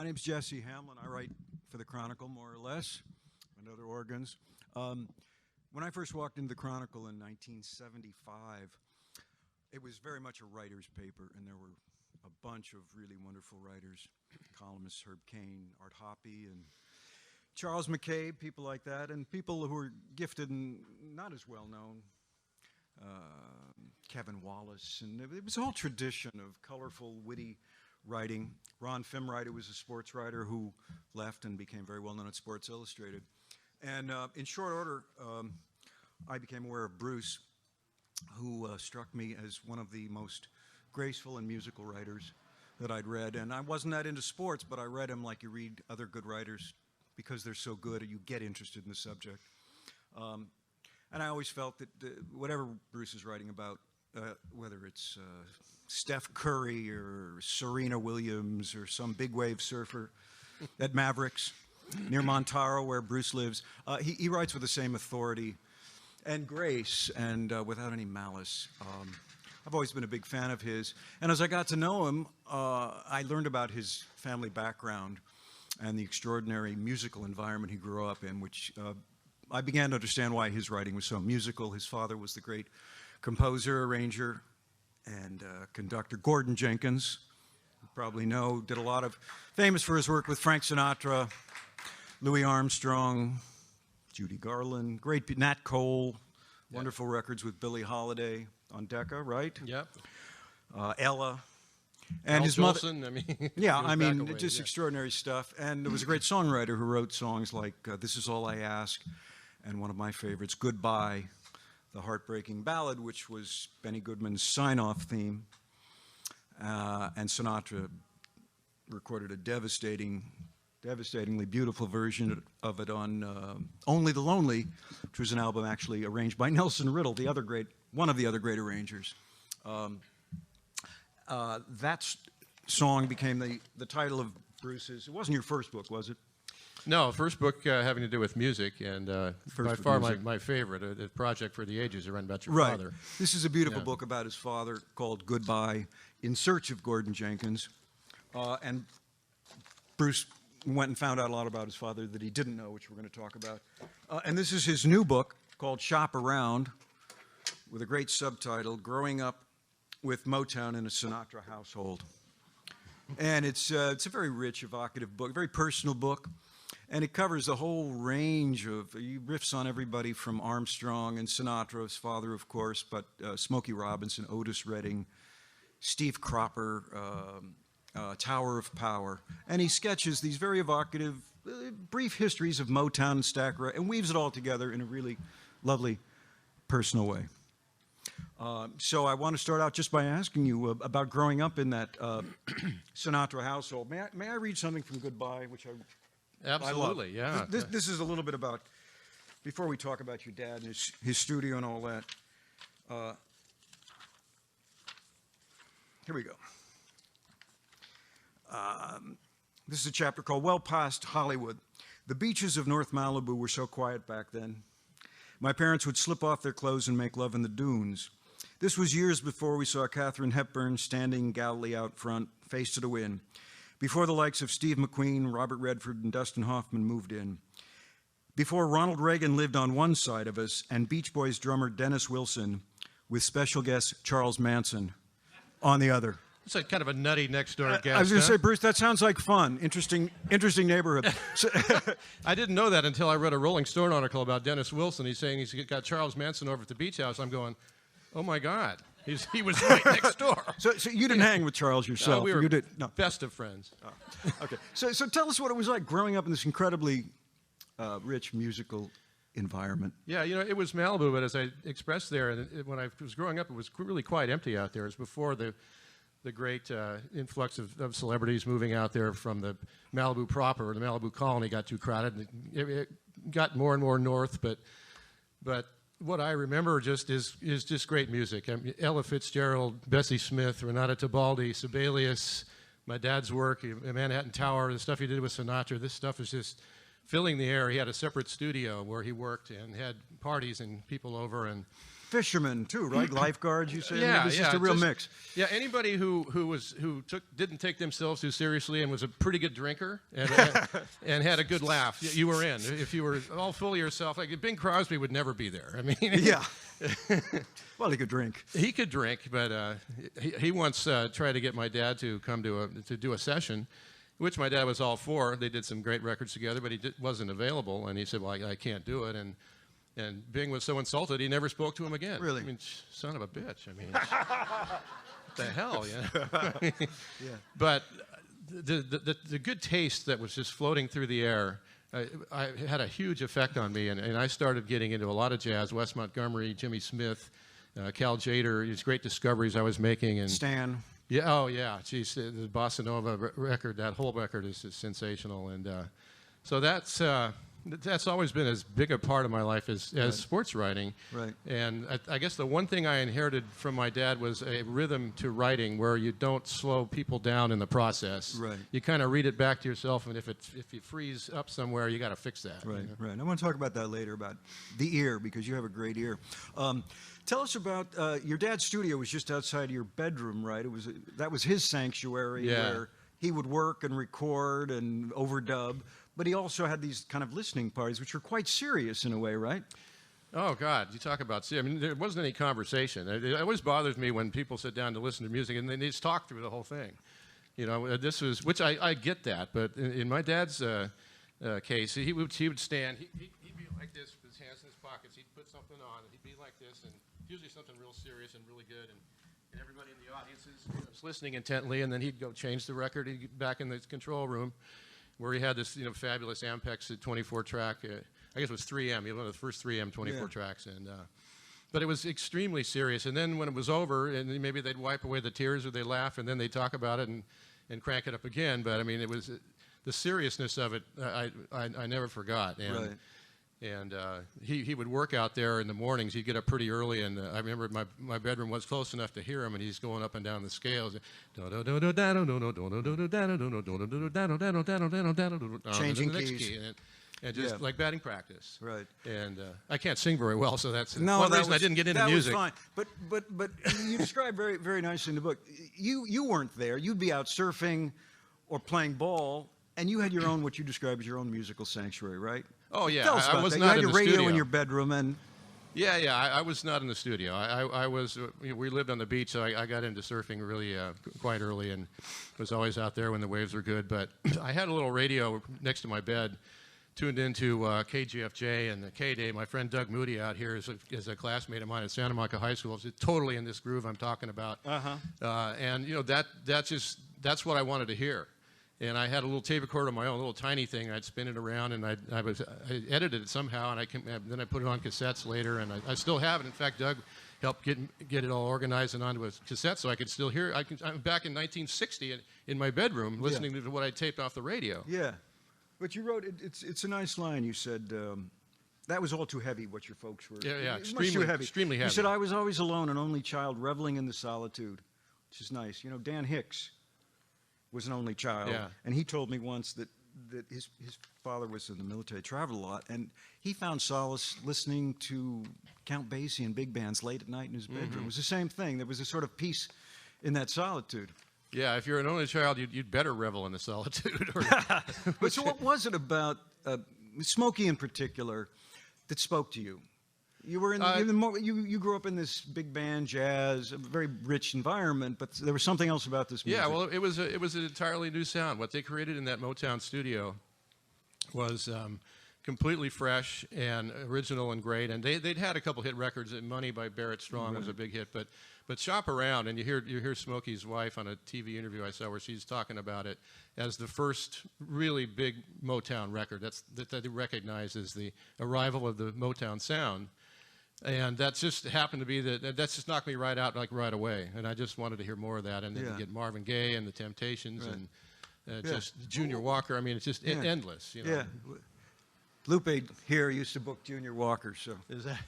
My name's Jesse Hamlin. I write for the Chronicle, more or less, and other organs. When I first walked into the Chronicle in 1975, it was very much a writer's paper, and there were a bunch of really wonderful writers, columnists Herb Cain, Art Hoppe, and Charles McCabe, people like that, and people who were gifted and not as well known, Kevin Wallace, and it was a whole tradition of colorful, witty writing. Ron Fimwright, who was a sports writer who left and became very well known at Sports Illustrated. And in short order, I became aware of Bruce, who struck me as one of the most graceful and musical writers that I'd read. And I wasn't that into sports, but I read him like you read other good writers because they're so good, you get interested in the subject. And I always felt that whatever Bruce is writing about, whether it's Steph Curry or Serena Williams or some big wave surfer at Mavericks near Montaro where Bruce lives, he writes with the same authority and grace and without any malice. I've always been a big fan of his. And as I got to know him, I learned about his family background and the extraordinary musical environment he grew up in, which I began to understand why his writing was so musical. His father was the great composer, arranger, and conductor Gordon Jenkins, you probably know, did a lot of, famous for his work with Frank Sinatra, Louis Armstrong, Judy Garland, great Nat Cole, wonderful records with Billie Holiday on Decca, right? Yep. Ella. And Al his Jolson, mother, I mean, yeah, I mean, just extraordinary stuff. And there was a great songwriter who wrote songs like This Is All I Ask, and one of my favorites, Goodbye, the heartbreaking ballad, which was Benny Goodman's sign-off theme. And Sinatra recorded a devastatingly beautiful version of it on Only the Lonely, which was an album actually arranged by Nelson Riddle, one of the other great arrangers. That song became the title of Bruce's. It wasn't your first book, was it? No, first book having to do with music, and by far my favorite, a project for the ages around about your father. This is a beautiful book about his father called Goodbye, In Search of Gordon Jenkins. And Bruce went and found out a lot about his father that he didn't know, which we're going to talk about. And this is his new book called Shop Around, with a great subtitle, Growing Up with Motown in a Sinatra Household. And it's a very rich, evocative book, very personal book. And it covers the whole range of, he riffs on everybody from Armstrong and Sinatra, his father, of course, but Smokey Robinson, Otis Redding, Steve Cropper, Tower of Power. And he sketches these very evocative, brief histories of Motown and Stack and weaves it all together in a really lovely, personal way. So I want to start out just by asking you about growing up in that Sinatra household. May I read something from Goodbye, which Absolutely, yeah. This is a little bit about, before we talk about your dad and his studio and all that. Here we go. This is a chapter called Well Past Hollywood. The beaches of North Malibu were so quiet back then. My parents would slip off their clothes and make love in the dunes. This was years before we saw Katharine Hepburn standing gallantly out front, face to the wind. Before the likes of Steve McQueen, Robert Redford, and Dustin Hoffman moved in. Before Ronald Reagan lived on one side of us and Beach Boys drummer Dennis Wilson with special guest Charles Manson on the other. It's like kind of a nutty next-door guest. I was going to say, Bruce, that sounds like fun. Interesting neighborhood. I didn't know that until I read a Rolling Stone article about Dennis Wilson. He's saying he's got Charles Manson over at the beach house. I'm going, oh, my God. He was right next door. So you didn't hang with Charles yourself? We were No. best of friends. Oh, okay. So tell us what it was like growing up in this incredibly rich musical environment. Yeah, you know, it was Malibu, but as I expressed there, when I was growing up, it was really quite empty out there. It was before the great influx of celebrities moving out there from the Malibu proper. The Malibu colony got too crowded. And it got more and more north, but what I remember just is just great music. I mean, Ella Fitzgerald, Bessie Smith, Renata Tebaldi, Sibelius, my dad's work, Manhattan Tower, the stuff he did with Sinatra. This stuff is just filling the air. He had a separate studio where he worked and had parties and people over, and fishermen too, right? Lifeguards, you say? Yeah, It was just a real mix. Yeah, anybody who didn't take themselves too seriously and was a pretty good drinker and and had a good laugh, you were in. If you were all full of yourself, like Bing Crosby would never be there. I mean, Yeah. Well, he could drink. He could drink, but he once tried to get my dad to come to do a session, which my dad was all for. They did some great records together, but he wasn't available, and he said, "Well, I can't do it." And Bing was so insulted, he never spoke to him again. Really? I mean, son of a bitch. I mean, what the hell, yeah. Yeah. But the good taste that was just floating through the air, I had a huge effect on me, and I started getting into a lot of jazz. Wes Montgomery, Jimmy Smith, Cal Tjader, these great discoveries I was making. And Stan. Yeah, oh yeah, geez, the Bossa Nova record, that whole record is just sensational, and so that's always been as big a part of my life as sports writing. Right. And I guess the one thing I inherited from my dad was a rhythm to writing where you don't slow people down in the process. Right. You kind of read it back to yourself, and if you freeze up somewhere, you got to fix that. Right, you know? right. I want to talk about that later, about the ear, because you have a great ear. Tell us about your dad's studio was just outside of your bedroom, right? That was his sanctuary where he would work and record and overdub, but he also had these kind of listening parties, which were quite serious in a way, right? Oh, God, you talk about, I mean, there wasn't any conversation. It always bothers me when people sit down to listen to music and they just talk through the whole thing. You know, which I get that, but in my dad's case, he would stand, he'd be like this with his hands in his pockets, he'd put something on, and he'd be like this, and usually something real serious and really good, and everybody in the audience is listening intently, and then he'd go change the record, he'd get back in the control room, where he had this, fabulous Ampex 24-track. I guess it was 3M. He was one of the first 3M 24 tracks, and but it was extremely serious. And then when it was over, and maybe they'd wipe away the tears or they'd laugh, and then they'd talk about it and crank it up again. But I mean, it was the seriousness of it. I never forgot. And, right. And he would work out there in the mornings. He'd get up pretty early, and I remember my bedroom was close enough to hear him, and he's going up and down the scales. Changing keys. And just like batting practice. Right. And I can't sing very well, so that's no, one that reason I didn't get into music. That was fine. But you describe very, very nicely in the book. You weren't there. You'd be out surfing or playing ball, and you had your own, what you describe as your own musical sanctuary, right? Oh, yeah. Tell us about I was that. not You had in your the radio studio. in your bedroom, and Yeah, I was not in the studio. I was. We lived on the beach, so I got into surfing really quite early, and was always out there when the waves were good. But I had a little radio next to my bed, tuned into KGFJ and the K-Day. My friend Doug Moody out here is a classmate of mine at Santa Monica High School. It's totally in this groove I'm talking about. And that's what I wanted to hear. And I had a little tape recorder of my own, a little tiny thing. I'd spin it around, and I edited it somehow, and then I put it on cassettes later, and I still have it. In fact, Doug helped get it all organized and onto a cassette, so I could still hear it. I'm back in 1960 in my bedroom listening to what I taped off the radio. yeah. But you wrote it's a nice line. You said that was all too heavy. What your folks were. Yeah, it was much too heavy. Extremely heavy. You said I was always alone, an only child, reveling in the solitude, which is nice. You know, Dan Hicks was an only child, and he told me once that his father was in the military, traveled a lot, and he found solace listening to Count Basie and big bands late at night in his bedroom. It was the same thing. There was a sort of peace in that solitude. Yeah, if you're an only child, you'd better revel in the solitude. But so what was it about Smokey in particular that spoke to you? You were you grew up in this big band, jazz, a very rich environment, but there was something else about this music. Yeah, well, it was an entirely new sound. What they created in that Motown studio was completely fresh and original and great. And they'd had a couple hit records. Money by Barrett Strong was a big hit, but shop around and you hear Smokey's wife on a TV interview I saw where she's talking about it as the first really big Motown record that they recognize as the arrival of the Motown sound. And that just happened to be that's just knocked me right out right away. And I just wanted to hear more of that. And then you get Marvin Gaye and the Temptations and just Junior Walker. I mean, it's just endless. You know? Yeah. Lupe here used to book Junior Walker, so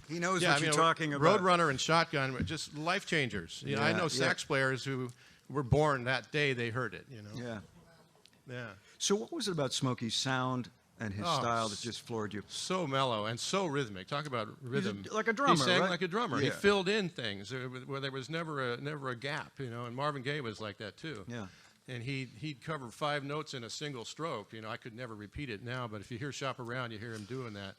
he knows what you're talking about. Roadrunner and Shotgun were just life changers. You know, I know sax players who were born that day they heard it. You know. Yeah. So what was it about Smokey's sound and his style that just floored you. So mellow and so rhythmic. Talk about rhythm. Like a drummer, He sang right? like a drummer. Yeah. He filled in things where there was never a gap, you know. And Marvin Gaye was like that too. Yeah. And he'd cover 5 notes in a single stroke. You know, I could never repeat it now, but if you hear Shop Around, you hear him doing that.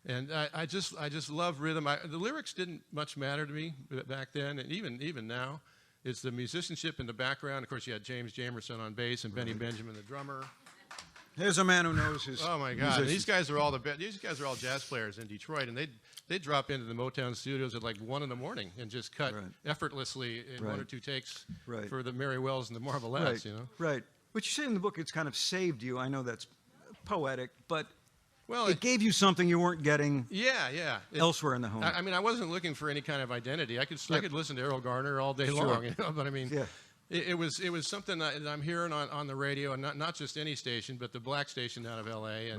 And I just love rhythm. The lyrics didn't much matter to me back then, and even now. It's the musicianship in the background. Of course, you had James Jamerson on bass and Benny Benjamin, the drummer. There's a man who knows his. Oh my God! These guys are all these guys are all jazz players in Detroit, and they drop into the Motown studios at like 1 in the morning and just cut effortlessly in 1 or 2 takes for the Mary Wells and the Marvelettes. You know. Right. What you say in the book, it's kind of saved you. I know that's poetic, but well, it gave you something you weren't getting. Yeah. Elsewhere in the home. I mean, I wasn't looking for any kind of identity. I could listen to Errol Garner all day long, you know. But I mean, it was something that I'm hearing on the radio, and not just any station, but the black station out of L.A.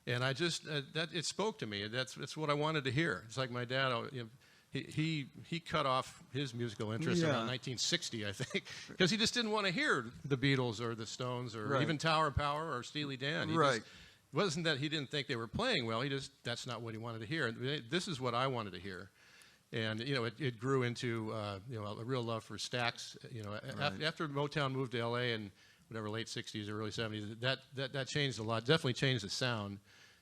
And I just that it spoke to me. That's what I wanted to hear. It's like my dad. You know, he cut off his musical interest around 1960, I think, because he just didn't want to hear the Beatles or the Stones or even Tower of Power or Steely Dan. It wasn't that he didn't think they were playing well. That's not what he wanted to hear. This is what I wanted to hear. And, you know, it grew into, you know, a real love for Stax. You know, after Motown moved to L.A. in whatever, late 60s or early 70s, that changed a lot, definitely changed the sound.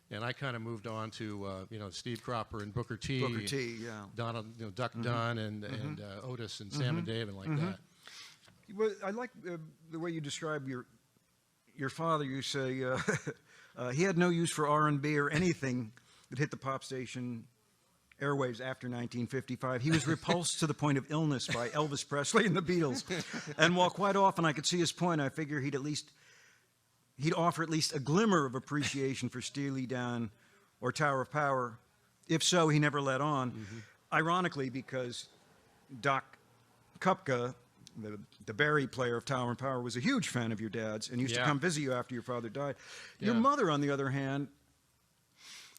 And I kind of moved on to, you know, Steve Cropper and Booker T. Donald, you know, Duck Dunn and Otis and Sam and Dave and like that. Well, I like the way you describe your father. You say he had no use for R&B or anything that hit the pop station airwaves after 1955. He was repulsed to the point of illness by Elvis Presley and the Beatles. And while quite often I could see his point, I figure he'd offer at least a glimmer of appreciation for Steely Dan or Tower of Power. If so, he never let on. Ironically, because Doc Kupka, the Barry player of Tower and Power, was a huge fan of your dad's and used to come visit you after your father died. Your mother, on the other hand,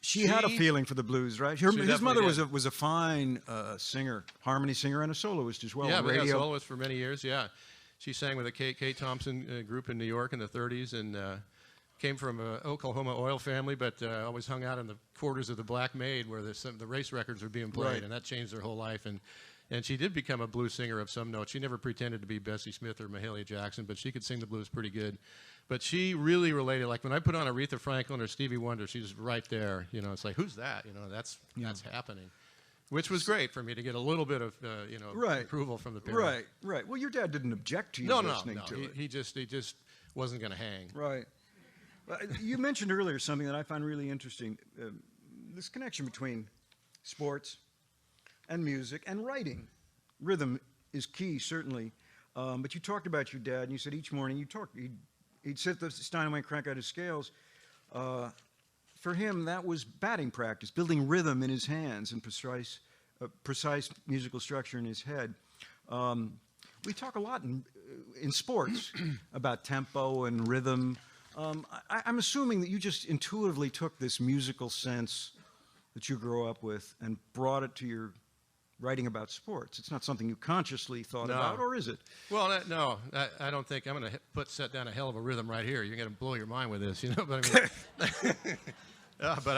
she had a feeling for the blues, right? His mother was a fine singer, harmony singer, and a soloist as well. Yeah, but a soloist for many years. Yeah, she sang with the Kate Thompson group in New York in the '30s, and came from an Oklahoma oil family, but always hung out in the quarters of the Black Maid, where the race records were being played, and that changed their whole life. And she did become a blues singer of some note. She never pretended to be Bessie Smith or Mahalia Jackson, but she could sing the blues pretty good. But she really related. Like when I put on Aretha Franklin or Stevie Wonder, she's right there. You know, it's like, who's that? You know, that's happening, which was great for me to get a little bit of you know, approval from the parents. Right. Well, your dad didn't object to you listening to it. He just wasn't going to hang. Right. Well, you mentioned earlier something that I find really interesting: this connection between sports and music and writing. Rhythm is key, certainly. But you talked about your dad, and you said each morning he'd sit the Steinway and crank out his scales. For him, that was batting practice, building rhythm in his hands and precise musical structure in his head. We talk a lot in sports about tempo and rhythm. I'm assuming that you just intuitively took this musical sense that you grew up with and brought it to your writing about sports. It's not something you consciously thought about, or is it? Well, no, I don't think I'm going to set down a hell of a rhythm right here. You're going to blow your mind with this, you know. But I mean, but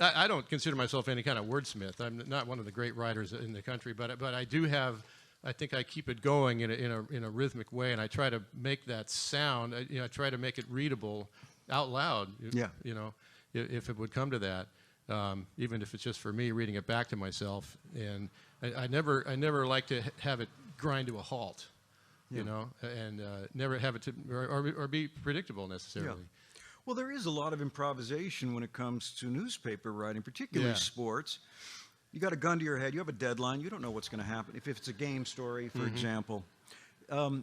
I don't consider myself any kind of wordsmith. I'm not one of the great writers in the country, but I do have. I think I keep it going in a rhythmic way, and I try to make that sound. I try to make it readable out loud. You know, if it would come to that. Even if it's just for me reading it back to myself, and I never like to have it grind to a halt, you know, and never have it to or be predictable necessarily. Yeah. Well, there is a lot of improvisation when it comes to newspaper writing, particularly sports. You got a gun to your head. You have a deadline. You don't know what's going to happen. If it's a game story, for example. Well,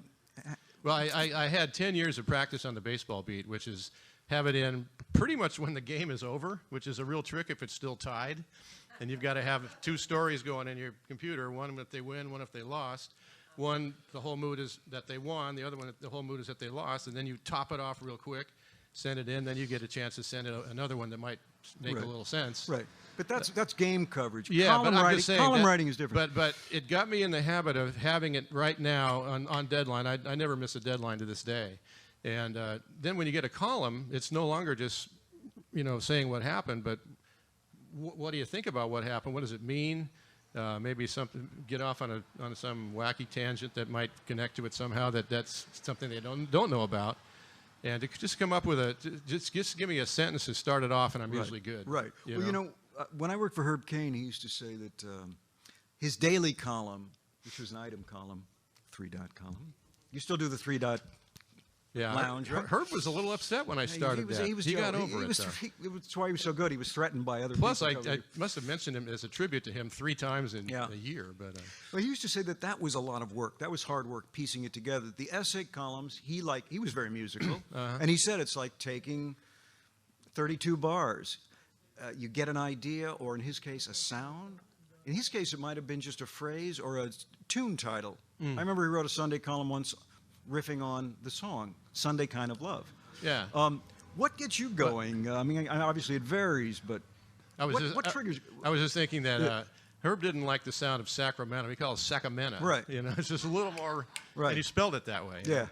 I had 10 years of practice on the baseball beat, which is have it in pretty much when the game is over, which is a real trick if it's still tied. And you've got to have 2 stories going in your computer, one if they win, one if they lost. One, the whole mood is that they won. The other one, the whole mood is that they lost. And then you top it off real quick, send it in. Then you get a chance to send in another one that might make a little sense. Right. But that's game coverage. Yeah, column but I'm writing, just saying column writing is different. But it got me in the habit of having it right now on deadline. I never miss a deadline to this day. And then when you get a column, it's no longer just saying what happened, but what do you think about what happened? What does it mean? Maybe get off on some wacky tangent that might connect to it somehow. That's something they don't know about, and to just come up with just give me a sentence to start it off, and I'm usually good. Right. When I worked for Herb Cain, he used to say that his daily column, which was an item column, 3-dot column. You still do the 3-dot lounge, right? Herb was a little upset when I started that. He got over it. That's why he was so good. He was threatened by other Plus, people. I must have mentioned him as a tribute to him 3 times in a year. But well, he used to say that was a lot of work. That was hard work piecing it together. The essay columns, he was very musical, and he said it's like taking 32 bars. You get an idea, or in his case, a sound. In his case, it might have been just a phrase or a tune title. I remember he wrote a Sunday column once riffing on the song, Sunday Kind of Love. Yeah. What gets you going? I mean, obviously it varies, but what triggers? I was just thinking that Herb didn't like the sound of Sacramento. He called it Sacramento. Right. It's just a little more, right. And he spelled it that way. Yeah.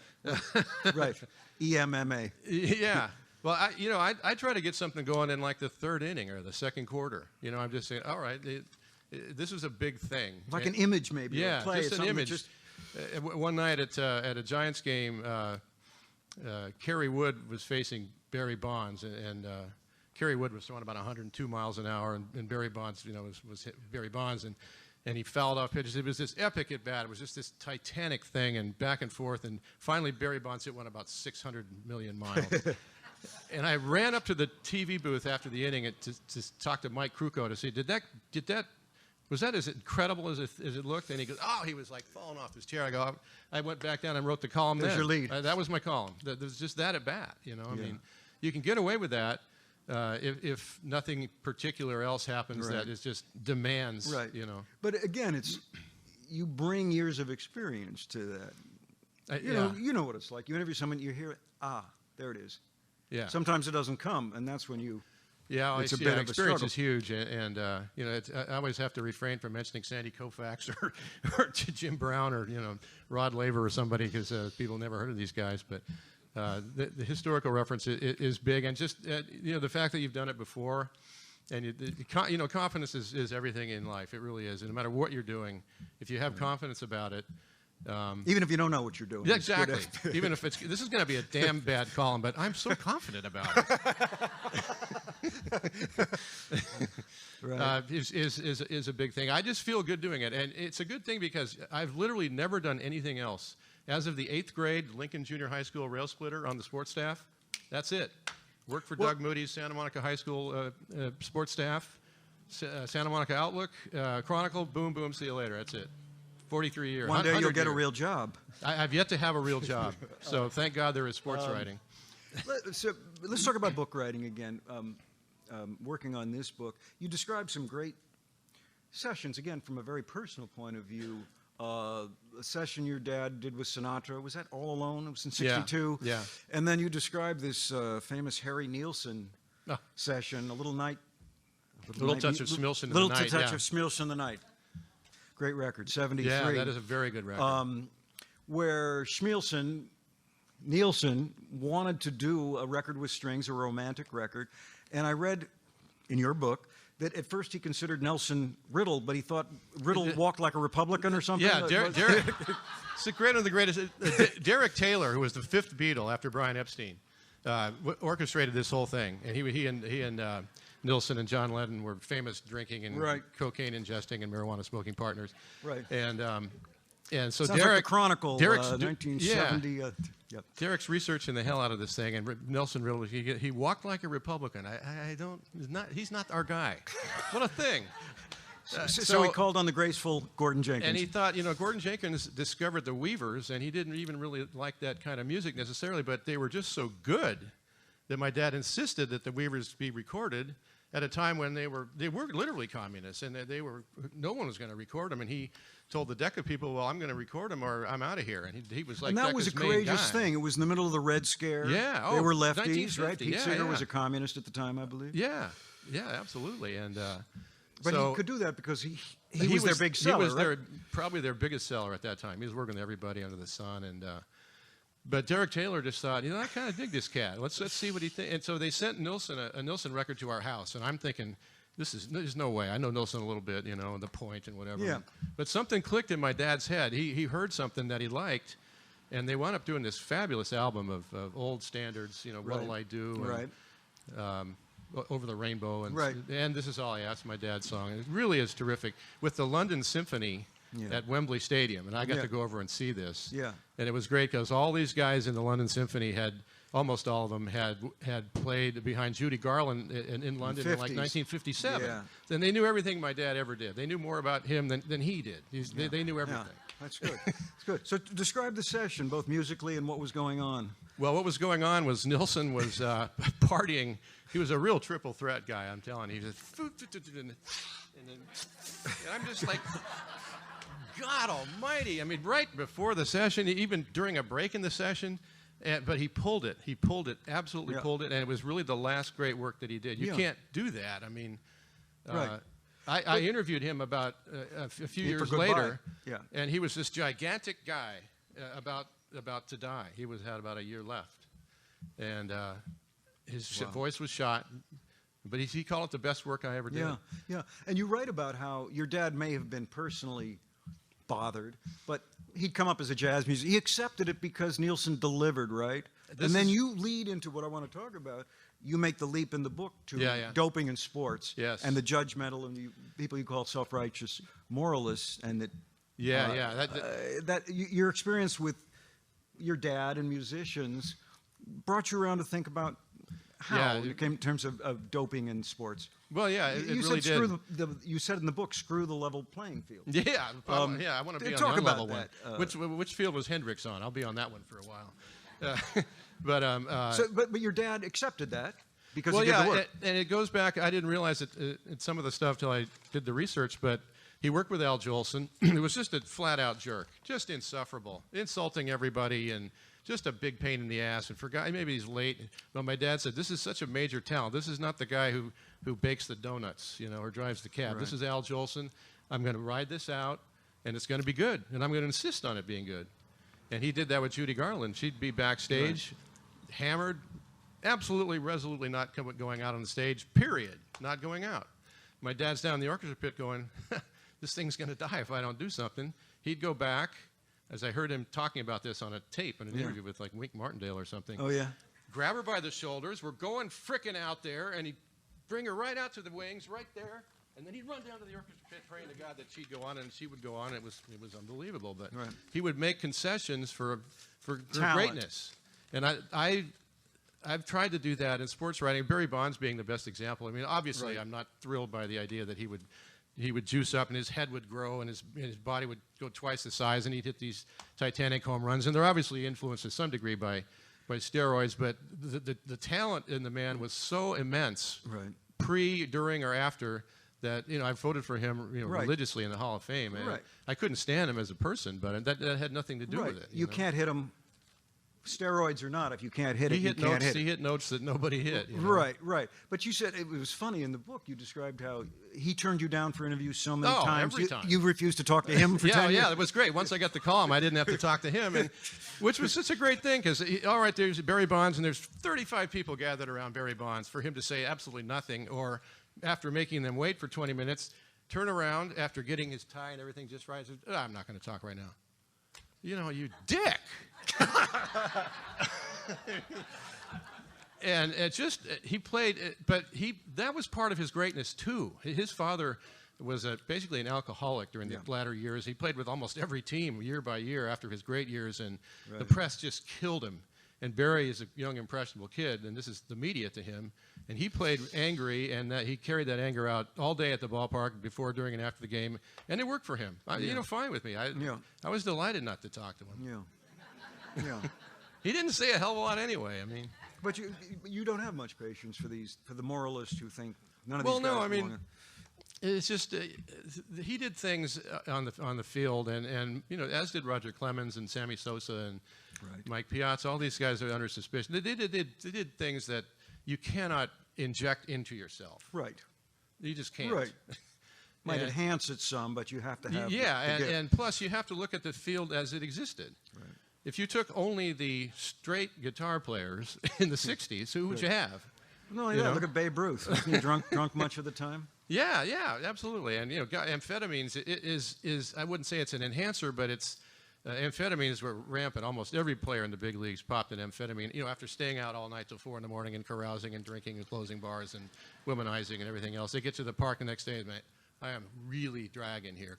Right. EMMA. Yeah. Well, I try to get something going in like the 3rd inning or the 2nd quarter. I'm just saying, all right, this is a big thing. Like an image, maybe. Yeah, play. just an image. One night at a Giants game, Kerry Wood was facing Barry Bonds, and Kerry Wood was throwing about 102 miles an hour, and Barry Bonds, was hit Barry Bonds, and he fouled off pitches. It was this epic at bat. It was just this titanic thing, and back and forth, and finally Barry Bonds hit one about 600 million miles. And I ran up to the TV booth after the inning to talk to Mike Krukow to see, was that as incredible as it looked? And he goes, he was like falling off his chair. I went back down and wrote the column. There's your lead. That was my column. There was just that at bat. I mean, you can get away with that if nothing particular else happens that is just demands. Right. But again, you bring years of experience to that. You know what it's like. You interview someone, you hear it. There it is. Yeah. Sometimes it doesn't come, and that's when you. Yeah, it's a bit of a experience struggle. is huge, and I always have to refrain from mentioning Sandy Koufax or Jim Brown or Rod Laver or somebody because people never heard of these guys. But the historical reference is big, and just the fact that you've done it before, and confidence is everything in life. It really is, and no matter what you're doing, if you have confidence about it. Even if you don't know what you're doing. Yeah, exactly. Even if this is going to be a damn bad column, but I'm so confident about it. Right. Is a big thing. I just feel good doing it, and it's a good thing because I've literally never done anything else. As of the 8th grade, Lincoln Junior High School rail splitter on the sports staff. That's it. Worked for Doug Moody's Santa Monica High School sports staff. Santa Monica Outlook, Chronicle. Boom, boom. See you later. That's it. 43 years. One day you'll get a real job. I've yet to have a real job, so thank God there is sports writing. Let's talk about book writing again. Working on this book, you described some great sessions, again, from a very personal point of view. A session your dad did with Sinatra, was that All Alone? It was in '62. Yeah. And then you described this famous Harry Nilsson session, a little night. Little touch of Smilson in the night. Little touch of Smilson in the night. Great record, 73. Yeah, that is a very good record. Where Nielsen wanted to do a record with strings, a romantic record. And I read in your book that at first he considered Nelson Riddle, but he thought Riddle walked like a Republican or something. Yeah, Derek. It's the greatest of the greatest. Derek Taylor, who was the 5th Beatle after Brian Epstein, orchestrated this whole thing. And he and Nilsson and John Lennon were famous drinking and cocaine ingesting and marijuana smoking partners. Right. And so Sounds Derek, like the Chronicle, Derek's 1970. Yep. Derek's researching the hell out of this thing, and Nelson Riddle, he walked like a Republican. He's not our guy. What a thing. So he called on the graceful Gordon Jenkins. And he thought, Gordon Jenkins discovered the Weavers, and he didn't even really like that kind of music necessarily, but they were just so good that my dad insisted that the Weavers be recorded at a time when they were literally communists, and no one was going to record them, and he told the Decca people, well, I'm going to record them or I'm out of here. And he was like, and that was a courageous thing. It was in the middle of the Red Scare. Yeah. They were lefties, right? Pete Seeger yeah. was a communist at the time, I believe. Yeah. Yeah, absolutely. And but so he could do that because he was their big seller, He was right? probably their biggest seller at that time. He was working with everybody under the sun. And But Derek Taylor just thought, I kind of dig this cat. Let's see what he thinks. And so they sent Nilsson a Nilsson record to our house, and I'm thinking, there's no way. I know Nilsson a little bit, The Point and whatever. Yeah. But something clicked in my dad's head. He heard something that he liked, and they wound up doing this fabulous album of old standards. What'll I Do? And, Over the Rainbow, and This Is All I Ask, my dad's song. It really is terrific. With the London Symphony at Wembley Stadium, and I got to go over and see this. Yeah. And it was great because all these guys in the London Symphony almost all of them had played behind Judy Garland in London in like 1957. Yeah. And they knew everything my dad ever did. They knew more about him than he did. They knew everything. Yeah. That's good. That's good. So describe the session, both musically and what was going on. Well, what was going on was Nilsson was partying. He was a real triple threat guy, I'm telling you. He was and I'm just like, God almighty. I mean, right before the session, even during a break in the session, but he pulled it. He pulled it, absolutely pulled it, and it was really the last great work that he did. You can't do that. I mean, I interviewed him about a few years later, and he was this gigantic guy about to die. He had about a year left, and his voice was shot, but he called it the best work I ever did. Yeah. And you write about how your dad may have been personally bothered, but he'd come up as a jazz musician. He accepted it because Nilsson delivered, right? And then you lead into what I want to talk about. You make the leap in the book to doping in sports, and the judgmental and the people you call self-righteous moralists, and that that your experience with your dad and musicians brought you around to think about how it came in terms of doping in sports. Well, it you really said did. You said in the book, screw the level playing field. Yeah, I want to be on the unlevel one. Which field was Hendrix on? I'll be on that one for a while. But your dad accepted that because he did the work. And it goes back. I didn't realize it in some of the stuff till I did the research, but he worked with Al Jolson. He was just a flat-out jerk, just insufferable, insulting everybody, and just a big pain in the ass. And forgot maybe he's late. But my dad said, "This is such a major talent. This is not the guy who bakes the donuts, or drives the cab. Right. This is Al Jolson. I'm going to ride this out, and it's going to be good, and I'm going to insist on it being good." And he did that with Judy Garland. She'd be backstage, hammered, absolutely, resolutely not going out on the stage, period, not going out. My dad's down in the orchestra pit going, this thing's going to die if I don't do something. He'd go back, as I heard him talking about this on a tape in an interview with like Wink Martindale or something. Oh, yeah. Grab her by the shoulders. We're going frickin' out there, and he'd bring her right out to the wings, right there. And then he'd run down to the orchestra pit, praying to God that she'd go on, and she would go on. It was unbelievable. But he would make concessions for greatness. And I've tried to do that in sports writing. Barry Bonds being the best example. I mean, obviously, I'm not thrilled by the idea that he would juice up and his head would grow and his body would go twice the size, and he'd hit these titanic home runs. And they're obviously influenced to some degree by steroids, but the talent in the man was so immense, pre, during, or after, that I voted for him religiously in the Hall of Fame. And I couldn't stand him as a person, but that had nothing to do with it. You can't hit him, steroids or not. If you can't hit it, you can't hit it. He hit notes that nobody hit. Right. But you said it was funny in the book. You described how he turned you down for interviews so many times. Every time. You refused to talk to him for 10 years. Yeah, it was great. Once I got the call, I didn't have to talk to him, which was such a great thing because, all right, there's Barry Bonds, and there's 35 people gathered around Barry Bonds for him to say absolutely nothing, or after making them wait for 20 minutes, turn around after getting his tie and everything just right. Says, I'm not going to talk right now. You dick. And he played, but that was part of his greatness too. His father was basically an alcoholic during the latter years. He played with almost every team year by year after his great years, and the press just killed him. And Barry is a young, impressionable kid, and this is the media to him. And he played angry, and he carried that anger out all day at the ballpark, before, during, and after the game. And it worked for him. Fine with me. I was delighted not to talk to him. Yeah. He didn't say a hell of a lot anyway. I mean, but you don't have much patience for the moralists who think none of these guys belong. It's just he did things on the field, and as did Roger Clemens and Sammy Sosa and Mike Piazza. All these guys are under suspicion. They did things that you cannot inject into yourself. Right. You just can't. Right. Might enhance it some, but you have to have. And plus you have to look at the field as it existed. Right. if you took only the straight guitar players in the 60s, who would you have? No, yeah, look at Babe Ruth. Wasn't he drunk much of the time? Yeah, absolutely. And, amphetamines is I wouldn't say it's an enhancer, but it's, amphetamines were rampant. Almost every player in the big leagues popped an amphetamine, after staying out all night till 4 in the morning and carousing and drinking and closing bars and womanizing and everything else. They get to the park the next day and, I am really dragging here.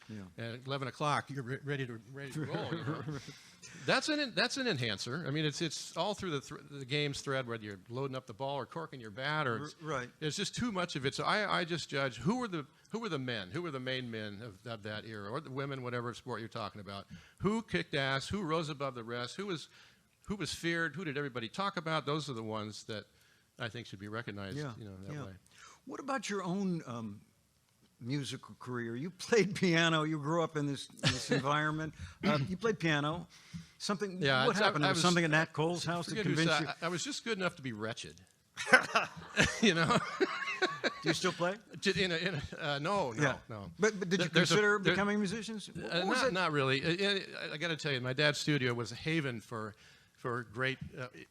Yeah. And at 11 o'clock, you're ready to roll. That's an enhancer. I mean, it's all through the game's thread, whether you're loading up the ball or corking your bat, or it's just too much of it. So I just judge who were the men, who were the main men of that era, or the women, whatever sport you're talking about. Who kicked ass? Who rose above the rest? Who was feared? Who did everybody talk about? Those are the ones that I think should be recognized. That way. What about your own musical career? You played piano. You grew up in this environment. You played piano. Something. Yeah. What happened? Was something at Nat Cole's house that convinced you? I was just good enough to be wretched. Do you still play? No. But did you consider becoming musicians? Not really. I got to tell you, my dad's studio was a haven for great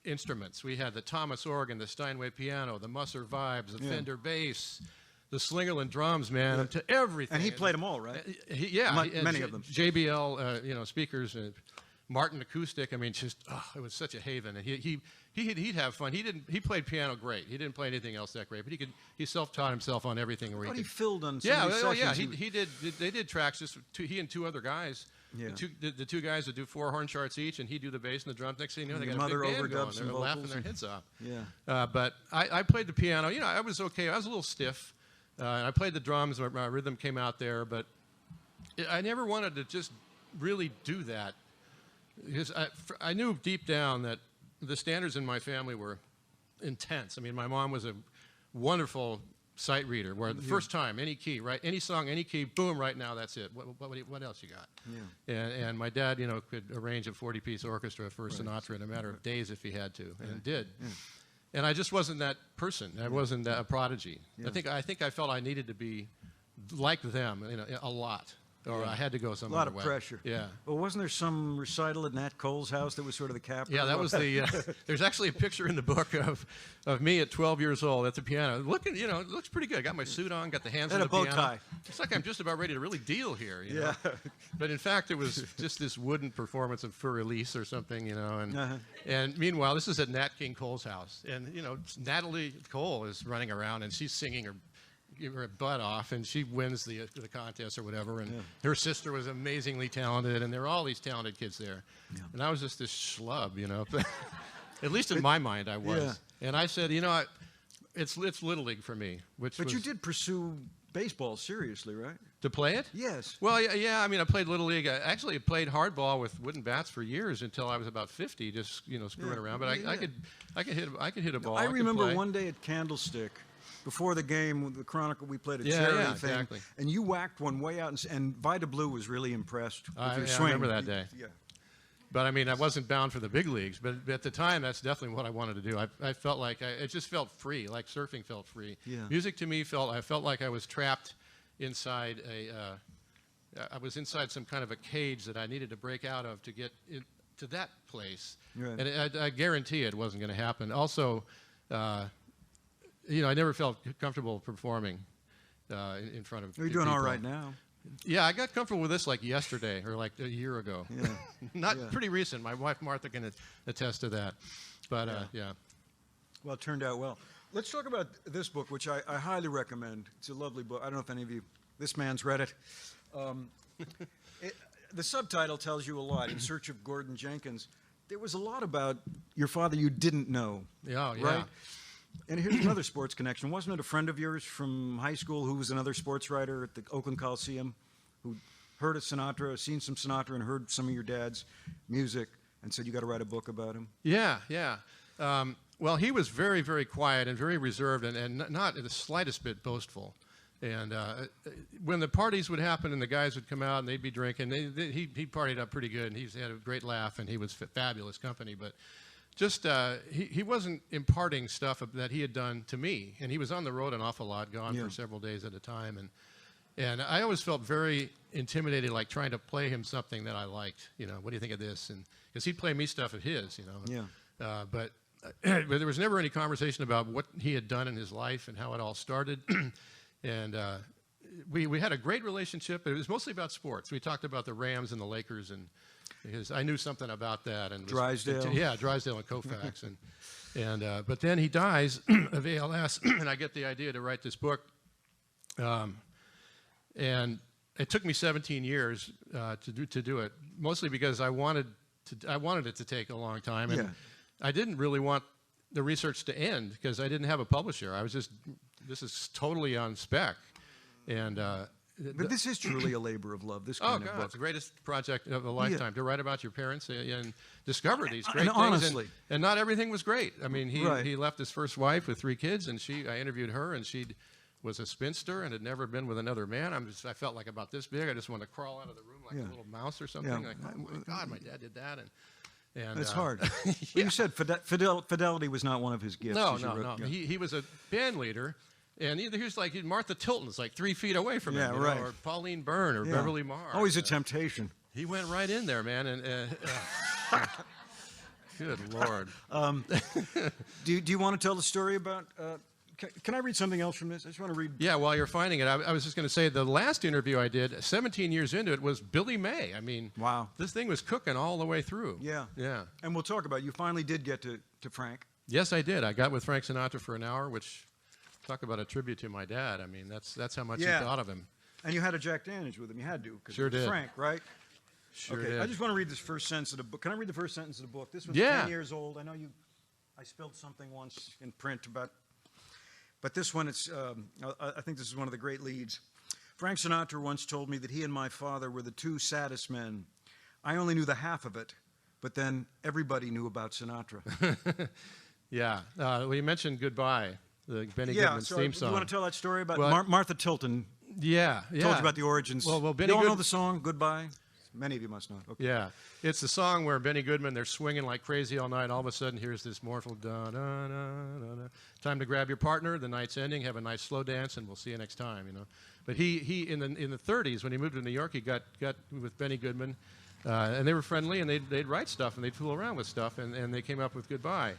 instruments. We had the Thomas organ, the Steinway piano, the Musser vibes, the Fender bass, the Slingerland drums, man, to everything. And he played them all, right? Many of them. JBL, speakers, Martin acoustic. I mean, it was such a haven. And he'd have fun. He played piano great. He didn't play anything else that great, but he self-taught himself on everything. He filled on some of these sessions. He did. They did tracks just he and two other guys. Yeah. The two guys would do 4 horn charts each, and he'd do the bass and the drums. Next thing you know, they got a big band going. They're laughing their heads off. Yeah. But I played the piano. I was okay. I was a little stiff. And I played the drums. My rhythm came out there, but I never wanted to just really do that, because I knew deep down that the standards in my family were intense. I mean, my mom was a wonderful sight reader, where the first time, any key, right, any song, any key, boom, right now, that's it. What else you got? Yeah. And my dad, could arrange a 40-piece orchestra for Sinatra in a matter of days if he had to, and did. Yeah. And I just wasn't that person. I wasn't a prodigy. Yeah. I think I felt I needed to be like them, a lot. Or I had to go somewhere. A lot of pressure. Yeah. Well, wasn't there some recital at Nat Cole's house that was sort of the capital? Yeah, that was the. There's actually a picture in the book of me at 12 years old at the piano, looking. It looks pretty good. I got my suit on, got the hands on the piano. And a bow tie. It's like I'm just about ready to really deal here. You know? But in fact, it was just this wooden performance of Fur Elise or something, And meanwhile, this is at Nat King Cole's house, and Natalie Cole is running around and she's singing her butt off, and she wins the contest or whatever, and her sister was amazingly talented, and there were all these talented kids there, and I was just this schlub, at least in my mind I was, and I said, it's Little League for me, but you did pursue baseball seriously, right? To play it? Yes. Well, yeah. I mean, I played Little League. I actually played hardball with wooden bats for years until I was about 50, just screwing around. But I could hit a ball. I remember one day at Candlestick, before the game, the Chronicle, we played a charity thing, exactly. And you whacked one way out, and Vida Blue was really impressed with your I swing. remember that day. Yeah. But I mean, I wasn't bound for the big leagues, but at the time, that's definitely what I wanted to do. I felt like it just felt free, like surfing felt free. Yeah. Music to me I felt like I was trapped inside I was inside some kind of a cage that I needed to break out of to get to that place. Right. And I guarantee it wasn't going to happen. Also, I never felt comfortable performing in front of people. You're doing all right now. Yeah, I got comfortable with this like yesterday or like a year ago. Yeah. Pretty recent. My wife Martha can attest to that. But yeah. Well, it turned out well. Let's talk about this book, which I highly recommend. It's a lovely book. I don't know if any of you, this man's read it. The subtitle tells you a lot. In Search of Gordon Jenkins. There was a lot about your father you didn't know. Yeah, yeah. Right? And here's another sports connection. Wasn't it a friend of yours from high school who was another sports writer at the Oakland Coliseum who heard of Sinatra, seen some Sinatra, and heard some of your dad's music and said, you got to write a book about him? Yeah, yeah. Well, he was very, very quiet and very reserved and not the slightest bit boastful. And when the parties would happen and the guys would come out and they'd be drinking, he partied up pretty good, and he had a great laugh, and he was fabulous company. But just he wasn't imparting stuff that he had done to me, and he was on the road an awful lot, gone for several days at a time, And I always felt very intimidated, like trying to play him something that I liked. You know, what do you think of this? And because he'd play me stuff of his, you know. Yeah. But there was never any conversation about what he had done in his life and how it all started. And we had a great relationship, but it was mostly about sports. We talked about the Rams and the Lakers, and because I knew something about that. And Drysdale. Yeah, Drysdale and Koufax. But then he dies of ALS, and I get the idea to write this book. And it took me 17 years to do it, mostly because I wanted it to take a long time, and I didn't really want the research to end because I didn't have a publisher. I was just, this is totally on spec, and but this is truly a labor of love. This kind of book. It's the greatest project of a lifetime, to write about your parents and discover these great and things. Honestly, and not everything was great. I mean, he left his first wife with 3 kids, and I interviewed her, and she was a spinster and had never been with another man. I felt like about this big. I just wanted to crawl out of the room like a little mouse or something. Like, oh my God, my dad did that. And it's hard. Well, you said fidelity was not one of his gifts. No. He was a band leader, and he was like Martha Tilton's like 3 feet away from him, right. or Pauline Byrne, or Beverly Marr. Always a temptation. He went right in there, man, and good Lord. Do you want to tell the story about? Can I read something else from this? I just want to read. Yeah, while you're finding it, I was just going to say the last interview I did, 17 years into it, was Billie Mae. I mean, wow, this thing was cooking all the way through. Yeah. And we'll talk about it. You finally did get to Frank. Yes, I did. I got with Frank Sinatra for an hour, which, talk about a tribute to my dad. I mean, that's how much he thought of him. And you had a Jack Daniels with him. You had to. Sure did. Frank, right? Sure did. I just want to read this first sentence of the book. Can I read the first sentence of the book? This was 10 years old. I know I spilled something once in print about. But this one, I think this is one of the great leads. Frank Sinatra once told me that he and my father were the 2 saddest men. I only knew the half of it, but then everybody knew about Sinatra. Yeah. Well, you mentioned Goodbye, the Benny Goodman's theme song. You want to tell that story about Martha Tilton? Yeah. Told you about the origins. Well, Benny you all know the song, Goodbye? Many of you must know. Okay. Yeah. It's the song where Benny Goodman, they're swinging like crazy all night. All of a sudden, here's this mournful da-da-da-da-da. Time to grab your partner. The night's ending. Have a nice slow dance, and we'll see you next time, you know. But he in the 30s, when he moved to New York, he got with Benny Goodman, and they were friendly, and they'd write stuff, and they'd fool around with stuff, and they came up with Goodbye.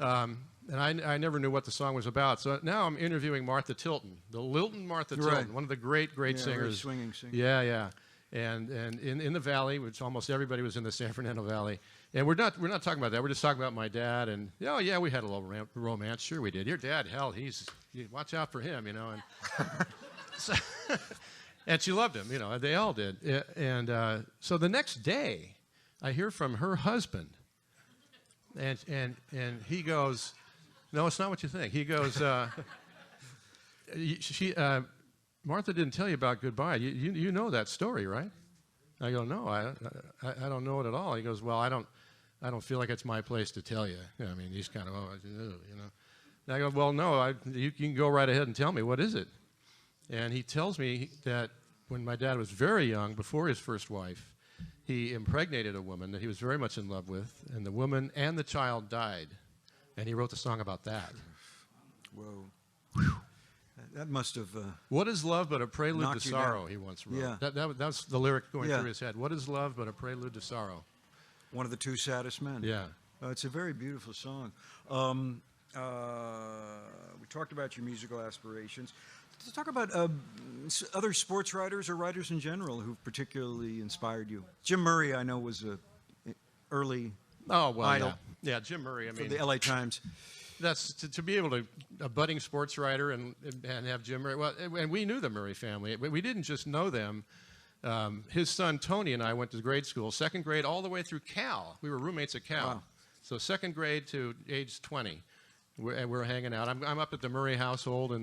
And I never knew what the song was about. So now I'm interviewing Martha Tilton, the Lilton Martha Tilton, one of the great singers. Very swinging singer. Yeah. And in the Valley, which almost everybody was in the San Fernando Valley, and we're not talking about that. We're just talking about my dad, and we had a little romance. Sure, we did. Your dad, hell, you watch out for him, you know. And and she loved him, you know. They all did. And so the next day, I hear from her husband, and he goes, "No, it's not what you think." He goes, Martha didn't tell you about Goodbye. You know that story, right? I go, no, I don't know it at all. He goes, well, I don't feel like it's my place to tell you. I mean, he's kind of, you know. And I go, well, no, you can go right ahead and tell me. What is it? And he tells me that when my dad was very young, before his first wife, he impregnated a woman that he was very much in love with, and the woman and the child died. And he wrote the song about that. Whoa. That must have. What is love but a prelude to sorrow? He once wrote. Yeah. That was the lyric going through his head. What is love but a prelude to sorrow? One of the 2 saddest men. Yeah. It's a very beautiful song. We talked about your musical aspirations. Let's talk about other sports writers or writers in general who particularly inspired you. Jim Murray, I know, was a early idol. Yeah, Jim Murray. I mean, for the LA Times. That's to be able to a budding sports writer and have Jim Murray. Well, and we knew the Murray family. We didn't just know them. His son Tony and I went to grade school, 2nd grade all the way through Cal. We were roommates at Cal. Wow. So 2nd grade to age 20, we're hanging out. I'm up at the Murray household,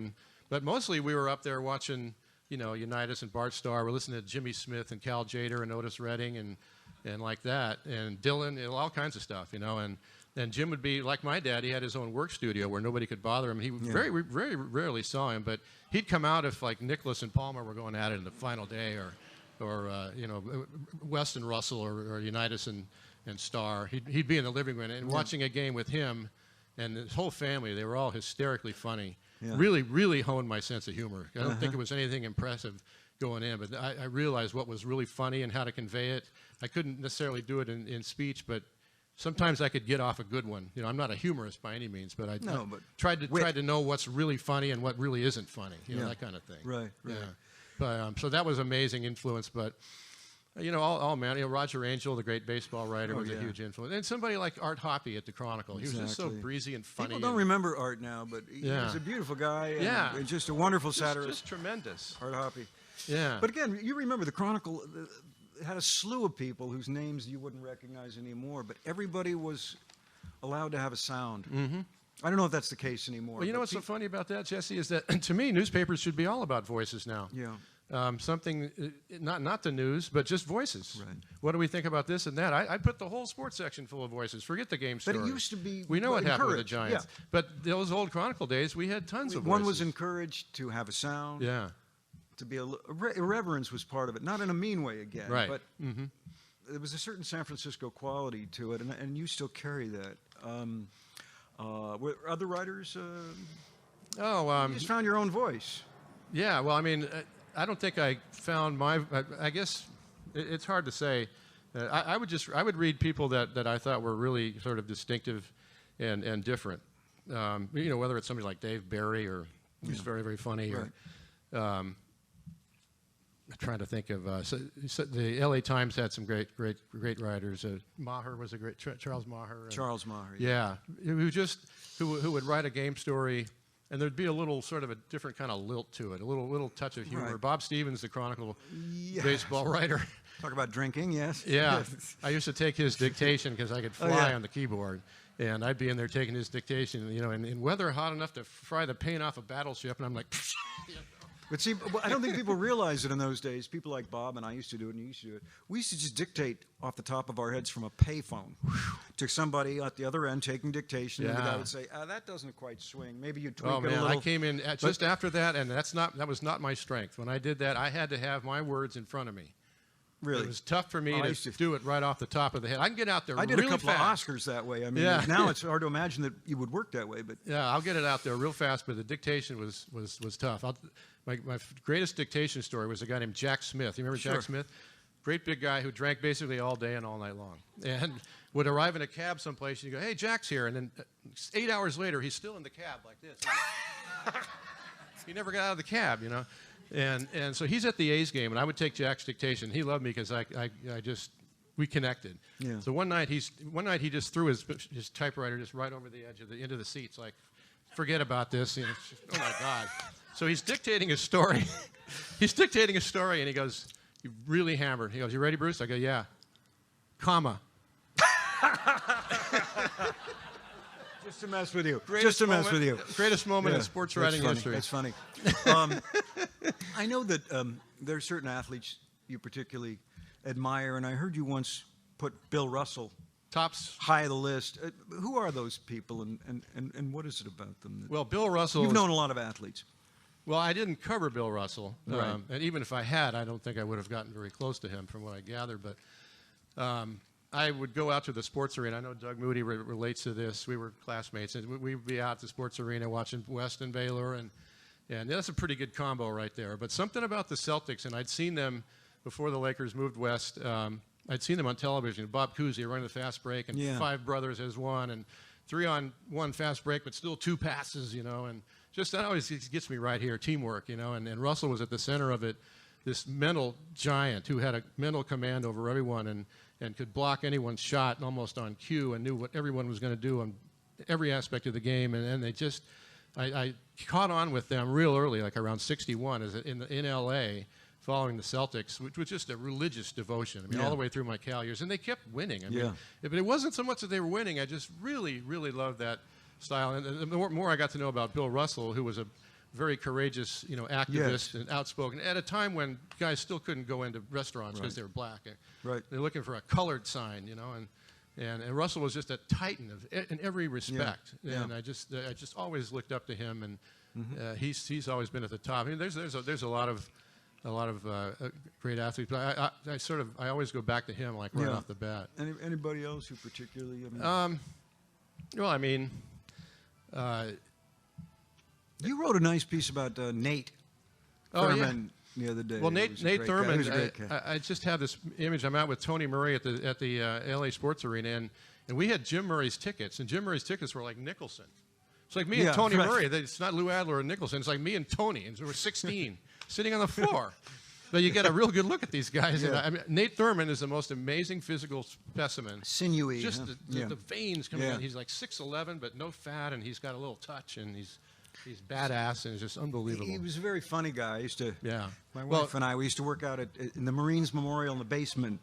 but mostly we were up there watching, you know, Unitas and Bart Starr. We're listening to Jimmy Smith and Cal Jader and Otis Redding and like that, and Dylan, and all kinds of stuff, you know. And Jim would be like my dad. He had his own work studio where nobody could bother him. He very rarely saw him, but he'd come out if like Nicholas and Palmer were going at it in the final day, or you know, West and Russell or Unitas and Starr. He'd be in the living room and watching a game with him and his whole family. They were all hysterically funny. Yeah. Really honed my sense of humor. I don't think it was anything impressive going in, but I realized what was really funny and how to convey it. I couldn't necessarily do it in speech, but sometimes I could get off a good one. You know, I'm not a humorist by any means, but I tried to know what's really funny and what really isn't funny. You know, that kind of thing. Right. Yeah. But so that was amazing influence. But you know, all man, you know, Roger Angell, the great baseball writer, was a huge influence, and somebody like Art Hoppy at the Chronicle. He was just so breezy and funny. People don't remember Art now, but he was a beautiful guy. And just a wonderful satirist. Just tremendous. Art Hoppy. Yeah. But again, you remember the Chronicle had a slew of people whose names you wouldn't recognize anymore, but everybody was allowed to have a sound. Mm-hmm. I don't know if that's the case anymore. Well, you know what's so funny about that, Jesse, is that to me, newspapers should be all about voices now. Yeah. Something, not the news, but just voices. Right. What do we think about this and that? I put the whole sports section full of voices. Forget the game story. But it used to be we know what happened with the Giants. Yeah. But those old Chronicle days, we had tons of voices. One was encouraged to have a sound. Yeah. To be irreverence was part of it, not in a mean way again. Right. But there was a certain San Francisco quality to it, and you still carry that. Were other writers? You just found your own voice. Yeah. Well, I mean, I don't think I found my. I guess it's hard to say. I would read people that I thought were really sort of distinctive and different. You know, whether it's somebody like Dave Barry or who's very, very funny, Right. or I'm trying to think of. So the L.A. Times had some great writers. Maher was a great Charles Maher. Charles Maher. Yeah, who would write a game story. And there'd be a little sort of a different kind of lilt to it, a little touch of humor. Right. Bob Stevens, the Chronicle baseball writer. Talk about drinking, yes. Yeah. I used to take his dictation because I could fly on the keyboard. And I'd be in there taking his dictation, you know, in weather hot enough to fry the paint off a battleship. And I'm like, you know. But see, I don't think people realize it in those days. People like Bob and I used to do it, and you used to do it. We used to just dictate off the top of our heads from a payphone to somebody at the other end taking dictation, and the guy would say, that doesn't quite swing. Maybe you tweak it a little. I came in just after that, and that was not my strength. When I did that, I had to have my words in front of me. Really? It was tough for me to do it right off the top of the head. I can get out there really fast. I did a couple of Oscars that way. I mean, now it's hard to imagine that you would work that way. But yeah, I'll get it out there real fast, but the dictation was tough. My greatest dictation story was a guy named Jack Smith. You remember Jack Smith? Great big guy who drank basically all day and all night long. And would arrive in a cab someplace, and you go, hey, Jack's here. And then 8 hours later, he's still in the cab like this. He never got out of the cab, you know. And so he's at the A's game, and I would take Jack's dictation. He loved me because we connected. Yeah. So one night he just threw his typewriter just right over the edge of into the seats, like, forget about this. You know, oh my God. So he's dictating a story. And he goes, you really hammered. He goes, you ready, Bruce? I go, yeah. Comma. just to mess with you. Greatest moment in sports writing history. That's funny. I know that there are certain athletes you particularly admire, and I heard you once put Bill Russell tops high of the list. Who are those people, and what is it about them? Well, Bill Russell. You've known a lot of athletes. Well, I didn't cover Bill Russell, right. And even if I had, I don't think I would have gotten very close to him, from what I gather. But I would go out to the sports arena. I know Doug Moody relates to this. We were classmates, and we'd be out at the sports arena watching West and Baylor, and that's a pretty good combo right there. But something about the Celtics, and I'd seen them before the Lakers moved west. I'd seen them on television. Bob Cousy running the fast break, and five brothers as one, and 3-on-1 fast break, but still two passes, you know, and just that always gets me right here, teamwork, you know, and Russell was at the center of it, this mental giant who had a mental command over everyone and could block anyone's shot almost on cue and knew what everyone was going to do on every aspect of the game, and they just, I caught on with them real early, like around 61, in L.A., following the Celtics, which was just a religious devotion. I mean, all the way through my Cal years, and they kept winning. I mean, but it wasn't so much that they were winning. I just really, really loved that style. And the more I got to know about Bill Russell, who was a very courageous, you know, activist and outspoken at a time when guys still couldn't go into restaurants because they were black. Right. They're looking for a colored sign, you know, and Russell was just a titan in every respect. And I just always looked up to him, and he's always been at the top. I mean, there's a lot of great athletes, but I always go back to him, like right off the bat. Anybody else who particularly? Well, I mean, you wrote a nice piece about Nate. Oh, yeah. the other day. Well, He was Nate a great guy. He Thurman, was a great guy. I just have this image. I'm out with Tony Murray at the LA Sports Arena, and we had Jim Murray's tickets, and Jim Murray's tickets were like Nicholson. It's like me and Tony Murray. It's not Lou Adler or Nicholson. It's like me and Tony, and so we're 16, sitting on the floor. But you get a real good look at these guys. And I mean, Nate Thurman is the most amazing physical specimen. Sinewy. Just the veins coming out. He's like 6'11", but no fat, and he's got a little touch, and he's badass, and it's just unbelievable. He was a very funny guy. I used to. Yeah. My wife and I, we used to work out in the Marines Memorial in the basement.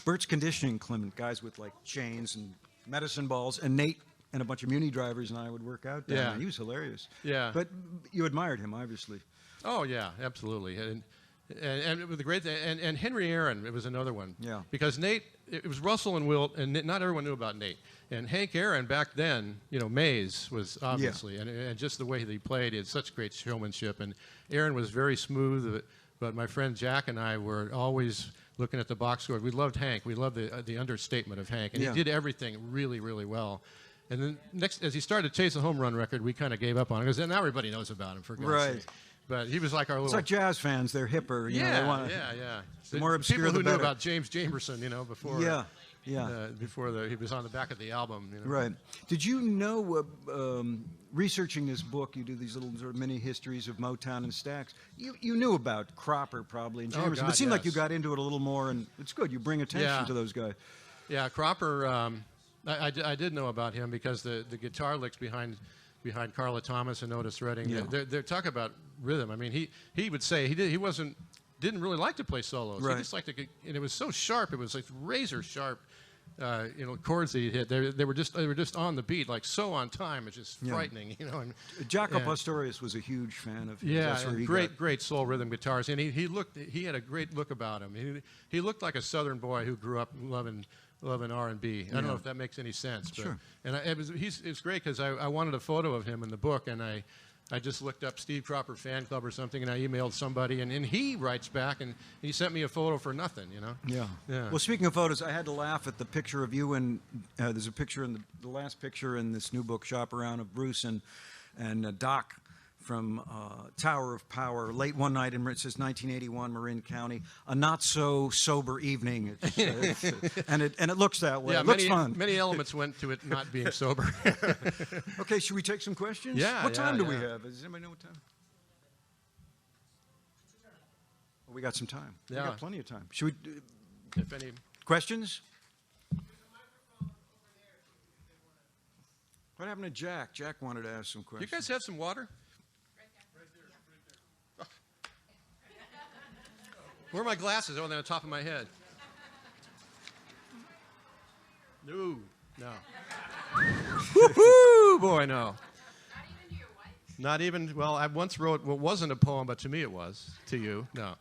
Bert's Conditioning Clinic, guys with like chains and medicine balls, and Nate and a bunch of Muni drivers and I would work out down there. He was hilarious. Yeah. But you admired him, obviously. Oh yeah, absolutely. And it was a great thing. And Henry Aaron, it was another one. Yeah. Because Nate, it was Russell and Wilt, and not everyone knew about Nate. And Hank Aaron back then, Mays was obviously, and just the way that he played, he had such great showmanship. And Aaron was very smooth, but my friend Jack and I were always looking at the box score. We loved Hank. We loved the understatement of Hank, and he did everything really, really well. And then next, as he started to chase a home run record, we kind of gave up on him because now everybody knows about him, for God's sake. But he was like our little. It's like jazz fans; they're hipper. Yeah. The more obscure, people who the better. knew about James Jamerson, before. Before he was on the back of the album. Right. Did you know, researching this book, you do these little sort of mini histories of Motown and Stax. You knew about Cropper probably and Jamerson, but it seemed like you got into it a little more, and it's good. You bring attention to those guys. Yeah, Cropper. I did know about him because the guitar licks behind Carla Thomas and Otis Redding. Yeah. They're talking about rhythm. I mean, he would say he didn't really like to play solos. Right. He just liked to, and it was so sharp. It was like razor sharp, chords that he hit. They were just on the beat, like so on time. It's just frightening, And Jaco Pastorius was a huge fan of his. Yeah, That's where he great soul rhythm guitars, and he had a great look about him. He looked like a Southern boy who grew up loving R&B. I don't know if that makes any sense. But, sure. And it was great because I wanted a photo of him in the book, and I just looked up Steve Cropper Fan Club or something, and I emailed somebody, and he writes back, and he sent me a photo for nothing, Yeah. Well, speaking of photos, I had to laugh at the picture of you, and there's a picture in the last picture in this new book, Shop Around, of Bruce and Doc from Tower of Power, late one night in, it says 1981, Marin County, a not so sober evening, and it looks that way. Yeah, it looks fun. Many elements went to it not being sober. Okay, should we take some questions? Yeah. What time do we have? Does anybody know what time? Well, we got some time. Yeah. We got plenty of time. Should we? If any Questions? What happened to Jack? Jack wanted to ask some questions. You guys have some water? Where are my glasses? Oh, they're on the top of my head. No. Woo-hoo! Boy, no. Not even to your wife? Not even, well, I once wrote what wasn't a poem, but to me it was. To you, no.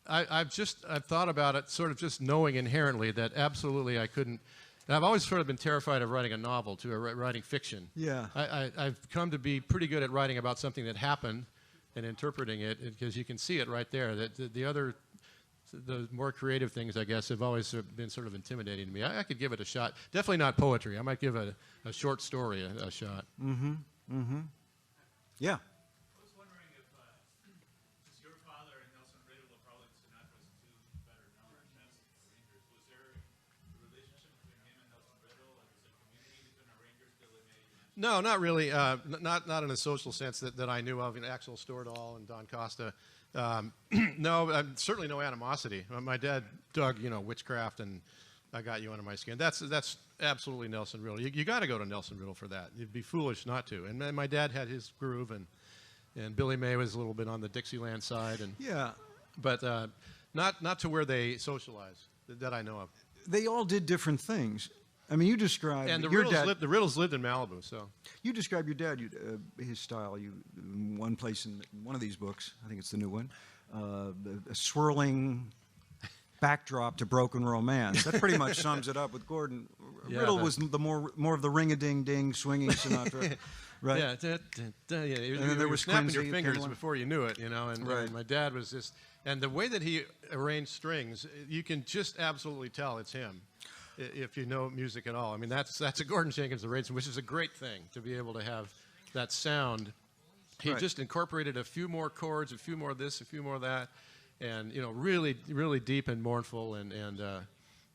I've thought about it sort of just knowing inherently that absolutely I couldn't. And I've always sort of been terrified of writing a novel, writing fiction. Yeah. I've come to be pretty good at writing about something that happened and interpreting it, because you can see it right there. That the more creative things, I guess, have always been sort of intimidating to me. I could give it a shot. Definitely not poetry. I might give a short story a shot. Mm-hmm. Mm-hmm. Yeah. I was wondering if your father and Nelson Riddle were probably Sinatra's two better known artists, arrangers. Was there a relationship between him and Nelson Riddle? Like, was there a community between arrangers, Billie Mae? No, not really. Not in a social sense that I knew of. Axel Stordahl and Don Costa. No, certainly no animosity. My dad dug, witchcraft, and I got you under my skin. That's absolutely Nelson Riddle. You got to go to Nelson Riddle for that. You'd be foolish not to. And my dad had his groove, and Billie Mae was a little bit on the Dixieland side, but not to where they socialize that I know of. They all did different things. I mean, you described And the your Riddles, dad. the Riddles lived in Malibu, so. You describe your dad, his style. In one place in one of these books, I think it's the new one, a swirling backdrop to Broken Romance. That pretty much sums it up with Gordon. Yeah, Riddle was the more of the ring-a-ding-ding swinging Sinatra, right? Yeah, And then there was snapping Quincy your fingers Cameron. before you knew it, and Right. my dad was just, and the way that he arranged strings, you can just absolutely tell it's him. If you know music at all. I mean, that's a Gordon Jenkins arrangement, which is a great thing, to be able to have that sound he Right. just incorporated a few more chords, a few more of this, a few more of that, and really, really deep and mournful, and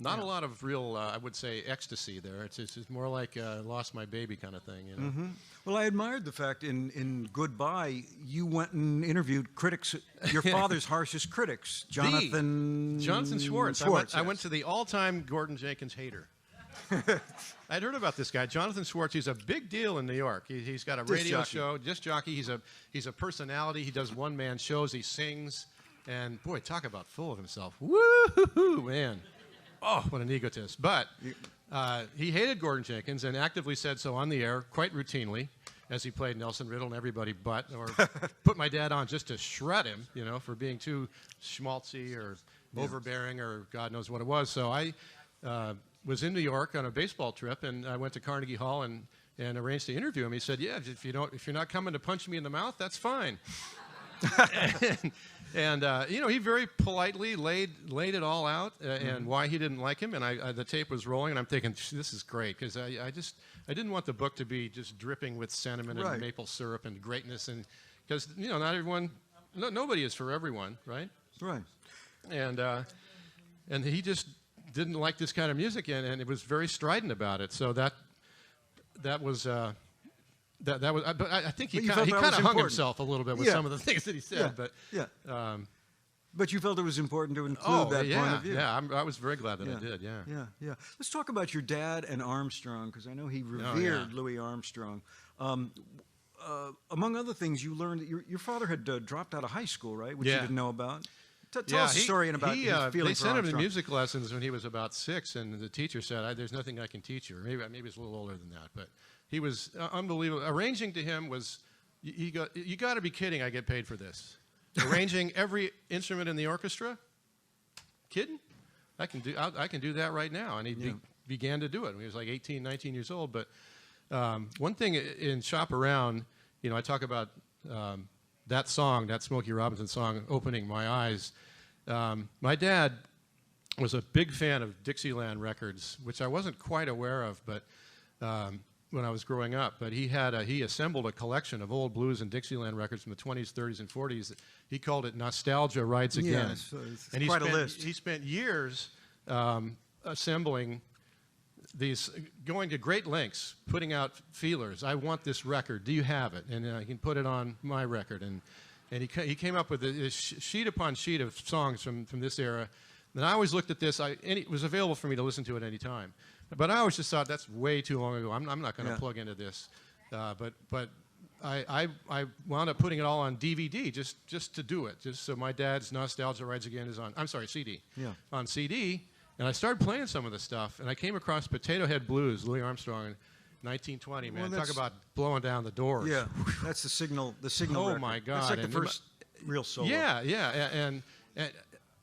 not a lot of real, I would say, ecstasy there. It's more like lost my baby kind of thing. Well, I admired the fact in Goodbye, you went and interviewed critics, your father's harshest critics, Jonathan Schwartz. I went to the all-time Gordon Jenkins hater. I'd heard about this guy, Jonathan Schwartz. He's a big deal in New York. He's got a radio show, disc jockey. He's a personality. He does one-man shows. He sings, and boy, talk about full of himself. Woo-hoo-hoo, man. Oh, what an egotist. But he hated Gordon Jenkins and actively said so on the air quite routinely as he played Nelson Riddle and everybody but, or put my dad on just to shred him, for being too schmaltzy or overbearing or God knows what it was. So I was in New York on a baseball trip, and I went to Carnegie Hall and arranged to interview him. He said, yeah, if you're not coming to punch me in the mouth, that's fine. And he very politely laid it all out and why he didn't like him. And the tape was rolling, and I'm thinking, this is great, because I didn't want the book to be just dripping with sentiment and maple syrup and greatness, and because not everyone, nobody is for everyone, right? Right. And he just didn't like this kind of music, and it was very strident about it. So that was. That was, but I think he kind of hung himself a little bit with some of the things that he said. But you felt it was important to include that point of view. Yeah, I was very glad that I did. Yeah. Let's talk about your dad and Armstrong, because I know he revered Louis Armstrong. Among other things, you learned that your father had dropped out of high school, right? Which you didn't know about. Tell us a story about his feeling for They sent him to Armstrong. music lessons when he was about 6, and the teacher said, "There's nothing I can teach you." Or maybe he was a little older than that, but he was unbelievable. Arranging to him was, you got to be kidding! I get paid for this. Arranging every instrument in the orchestra? Kidding? I can do that right now. And he began to do it when he was like 18, 19 years old. But one thing in Shop Around, I talk about that song, that Smokey Robinson song, Opening My Eyes. My dad was a big fan of Dixieland records, which I wasn't quite aware of, but when I was growing up. But he assembled a collection of old blues and Dixieland records from the 20s, 30s, and 40s. He called it Nostalgia Rides Again. Yes, it's and quite a list. He spent years assembling these, going to great lengths, putting out feelers. I want this record. Do you have it? And I can put it on my record. And he came up with a sheet upon sheet of songs from this era. And I always looked at this. It was available for me to listen to at any time. But I always just thought, that's way too long ago. I'm not going to plug into this. But I wound up putting it all on DVD just to do it. Just so my dad's Nostalgia Rides Again is on, CD. Yeah. On CD. And I started playing some of the stuff, and I came across Potato Head Blues, Louis Armstrong, in 1920. Man, talk about blowing down the doors. Yeah, that's the signal. Oh record. my God! That's like the first real solo. Yeah, and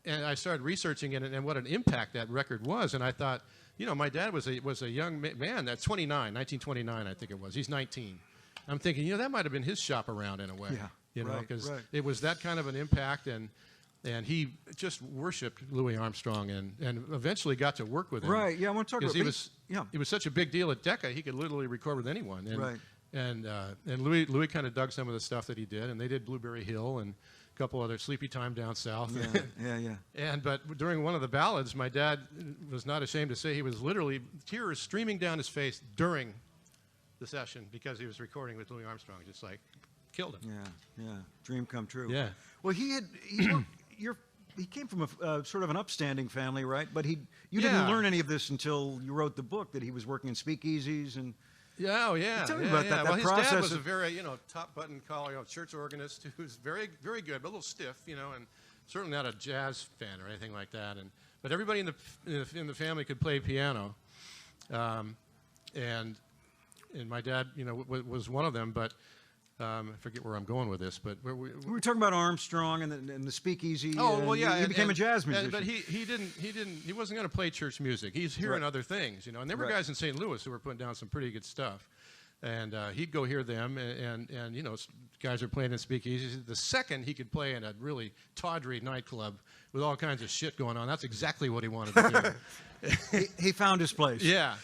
I started researching it and what an impact that record was, and I thought, my dad was a young man. That's 1929, I think it was. He's 19. I'm thinking, that might have been his shop around in a way. Yeah, because it was that kind of an impact, and he just worshipped Louis Armstrong and eventually got to work with him. Right, yeah, I want to talk about he was such a big deal at Decca, he could literally record with anyone. And, and Louis kind of dug some of the stuff that he did, and they did Blueberry Hill and a couple other Sleepy Time Down South. Yeah. But during one of the ballads, my dad was not ashamed to say he was literally tears streaming down his face during the session because he was recording with Louis Armstrong, just like killed him. Yeah. Dream come true. Yeah. Well, he came from a sort of an upstanding family, right? But you didn't learn any of this until you wrote the book, that he was working in speakeasies and. Tell me about that. Well, that his process dad was a very, top button collar, church organist who was very, very good, but a little stiff, and certainly not a jazz fan or anything like that. But everybody in the family could play piano, and my dad, was one of them. But I forget where I'm going with this, but we were talking about Armstrong and the speakeasy. Oh well, yeah, he became a jazz musician. But he wasn't going to play church music. He's hearing other things, And there were guys in St. Louis who were putting down some pretty good stuff, and he'd go hear them, and guys are playing in speakeasies. The second he could play in a really tawdry nightclub with all kinds of shit going on, that's exactly what he wanted to do. he found his place. Yeah.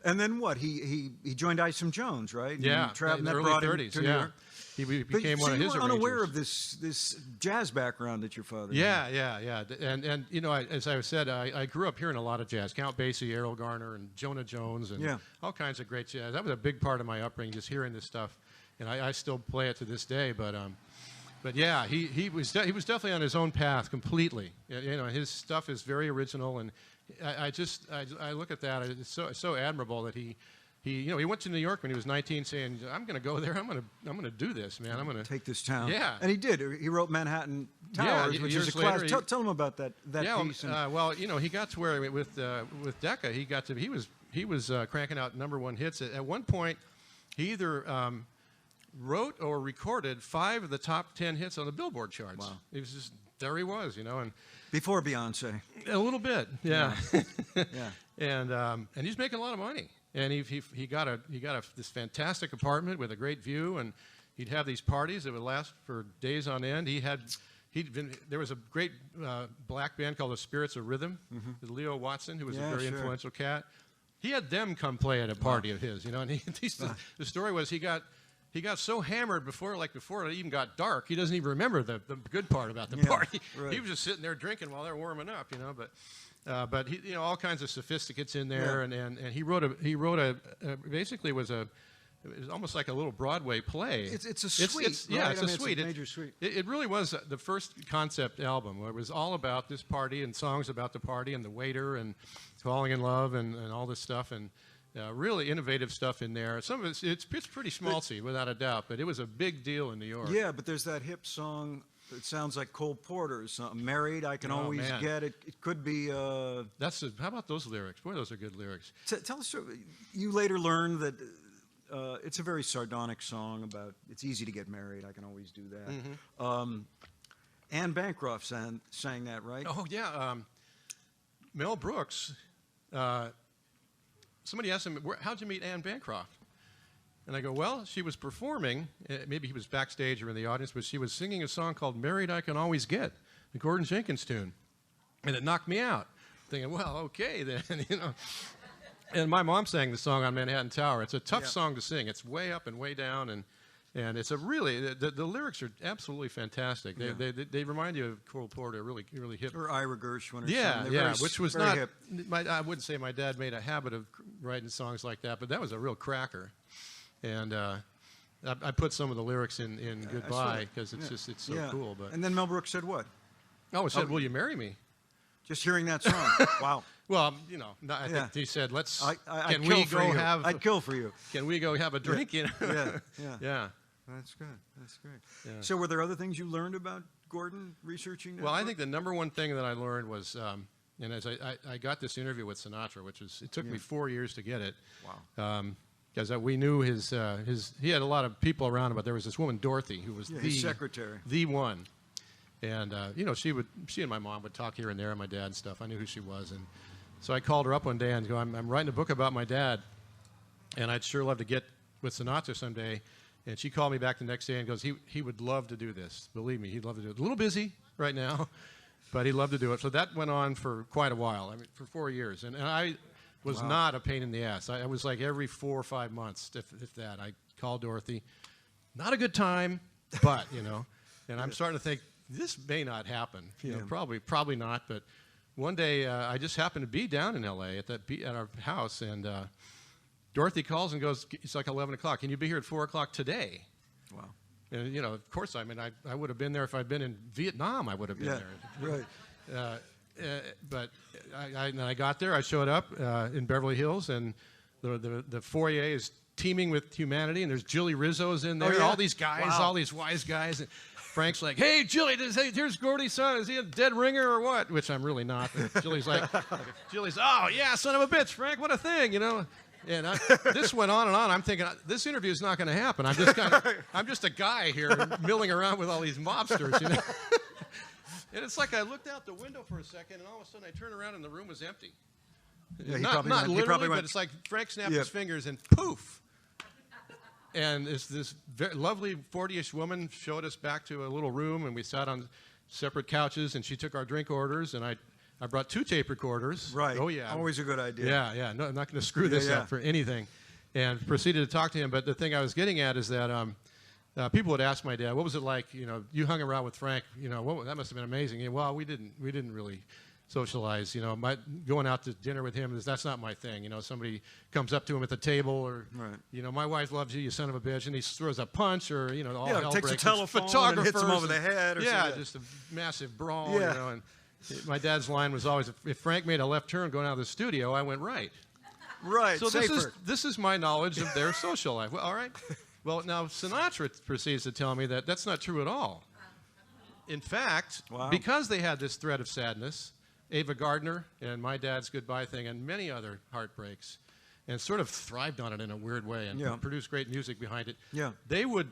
And then what? He joined Isom Jones, right? Yeah, and in the early brought him 30s. to New York. became one of his arrangers. You were arrangers. unaware of this jazz background that your father had. Yeah. And you know, as I said, I grew up hearing a lot of jazz. Count Basie, Errol Garner, and Jonah Jones, and all kinds of great jazz. That was a big part of my upbringing, just hearing this stuff. And I still play it to this day. But yeah, he was definitely on his own path completely. You know, his stuff is very original, and I look at that. It's so admirable that he went to New York when he was 19, saying, "I'm going to go there. I'm going to do this, man. I'm going to take this town." Yeah, and he did. He wrote Manhattan Towers, which is a classic. Tell him about that piece. Well, you know, he got to where with Decca, he was cranking out #1 hits. At one point, he either wrote or recorded 5 of the top 10 hits on the Billboard charts. Wow. He was just there. He was, you know, and before Beyonce, a little bit, yeah. Yeah. And he's making a lot of money. And he got this fantastic apartment with a great view, and he'd have these parties that would last for days on end. There was a great black band called the Spirits of Rhythm with Leo Watson, who was a very influential cat. He had them come play at a party of his, you know. And the story was he got so hammered before it even got dark, he doesn't even remember the good part about the party. Right. He was just sitting there drinking while they're warming up, you know. But he, you know, all kinds of sophisticates in there, and he wrote a basically it was almost like a little Broadway play. It's a suite. It's a suite. It's a major suite. It really was the first concept album where it was all about this party and songs about the party and the waiter and falling in love and all this stuff, and really innovative stuff in there. Some of it's pretty schmaltzy without a doubt, but it was a big deal in New York. Yeah, but there's that hip song. It sounds like Cole Porter or something. Married, I can always get it. It could be. How about those lyrics? Boy, those are good lyrics. Tell us. You later learned that it's a very sardonic song about it's easy to get married. I can always do that. Anne Bancroft sang that, right? Oh yeah. Mel Brooks. Somebody asked him, "How'd you meet Anne Bancroft?" And I go, well, she was performing, maybe he was backstage or in the audience, but she was singing a song called Married I Can Always Get, the Gordon Jenkins tune. And it knocked me out, thinking, well, okay then, you know. And my mom sang the song on Manhattan Tower. It's a tough song to sing. It's way up and way down, and it's a really, the lyrics are absolutely fantastic. They remind you of Cole Porter, really hip. Or Ira Gershwin. Or which was not, hip. I wouldn't say my dad made a habit of writing songs like that, but that was a real cracker. And I put some of the lyrics in Goodbye because it's so cool. But and then Mel Brooks said what? Oh, it said, "Will you marry me?" Just hearing that song. Wow. Well, you know, I think he said, "Let's." I'd kill for you. Can we go have a drink? You know? Yeah. That's good. That's great. Yeah. So, were there other things you learned about Gordon researching that? Well, I think the #1 thing that I learned was, and as I got this interview with Sinatra, it took me 4 years to get it. Wow. Because we knew he had a lot of people around him, but there was this woman, Dorothy, who was his secretary. The one. And, you know, she and my mom would talk here and there, and my dad and stuff. I knew who she was. And so I called her up one day and go, I'm writing a book about my dad, and I'd sure love to get with Sinatra someday. And she called me back the next day and goes, he would love to do this. Believe me, he'd love to do it. A little busy right now, but he'd love to do it. So that went on for quite a while, I mean, for 4 years. And I was not a pain in the ass. I was like every 4 or 5 months, if that. I called Dorothy. Not a good time, but, you know. And I'm starting to think, this may not happen. You know, probably not. But one day, I just happened to be down in L.A. at our house, and Dorothy calls and goes, it's like 11 o'clock. Can you be here at 4 o'clock today? Wow. And, you know, of course, I mean, I would have been there if I'd been in Vietnam. I would have been there. Right. But I got there. I showed up in Beverly Hills, and the foyer is teeming with humanity, and there's Jilly Rizzo's in there. Oh, yeah? All these guys, all these wise guys. And Frank's like, hey, Jilly, here's Gordy's son. Is he a dead ringer or what? Which I'm really not. But Jilly's like, oh, yeah, son of a bitch, Frank, what a thing, you know. And this went on and on. I'm thinking, this interview is not going to happen. I'm just a guy here milling around with all these mobsters, you know. And it's like I looked out the window for a second, and all of a sudden I turned around and the room was empty. Yeah, not literally, but it's like Frank snapped his fingers and poof. And this very lovely 40-ish woman showed us back to a little room, and we sat on separate couches, and she took our drink orders, and I brought 2 tape recorders. Right. Oh, yeah. Always a good idea. Yeah. No, I'm not going to screw this up for anything. And proceeded to talk to him. But the thing I was getting at is that people would ask my dad, "What was it like? You know, you hung around with Frank. You know, that must have been amazing." Yeah, well, we didn't really socialize. You know, going out to dinner with him that's not my thing. You know, somebody comes up to him at the table, or Right. you know, my wife loves you, you son of a bitch, and he throws a punch, or you know, all hell takes a breaks. telephone and hits him over the head. Or Yeah, something. just a massive brawl. Yeah. You know, and my dad's line was always, if Frank made a left turn going out of the studio, I went right. Right. So safer. this is my knowledge of their social life. Well, all right. Well, now Sinatra proceeds to tell me that that's not true at all. In fact, Wow. because they had this thread of sadness, Ava Gardner and My Dad's Goodbye Thing and many other heartbreaks, and sort of thrived on it in a weird way and Yeah. produced great music behind it, Yeah. they would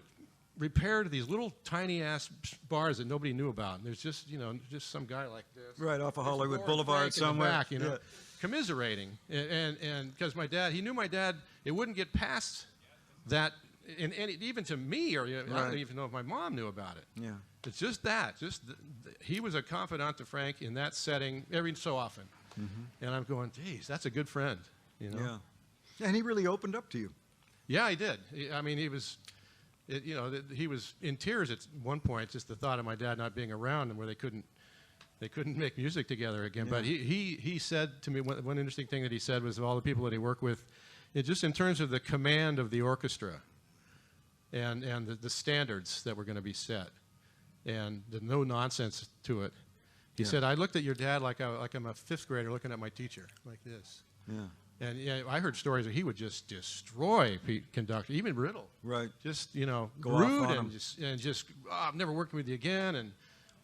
repair to these little tiny-ass bars that nobody knew about. And there's just, you know, just some guy like this. Right off of There's Hollywood Lord Boulevard Frank in the somewhere. back, you know, Yeah. commiserating. And because he knew my dad, it wouldn't get past that, and even to me, or I Right. don't even know if my mom knew about it. Yeah. It's just that. He was a confidant to Frank in that setting every so often. And I'm going, geez, that's a good friend, you know? Yeah. And he really opened up to you. Yeah, he did. I mean, he was in tears at one point, just the thought of my dad not being around and where they couldn't make music together again. Yeah. But he said to me, one interesting thing that he said was of all the people that he worked with, just in terms of the command of the orchestra and the standards that were going to be set and the no nonsense to it. He said, I looked at your dad like I'm a fifth grader looking at my teacher, like this. Yeah. And yeah, I heard stories that he would just destroy conductors, even Riddle. Right. Just, you know, Go off rude on and him. just I've never worked with you again.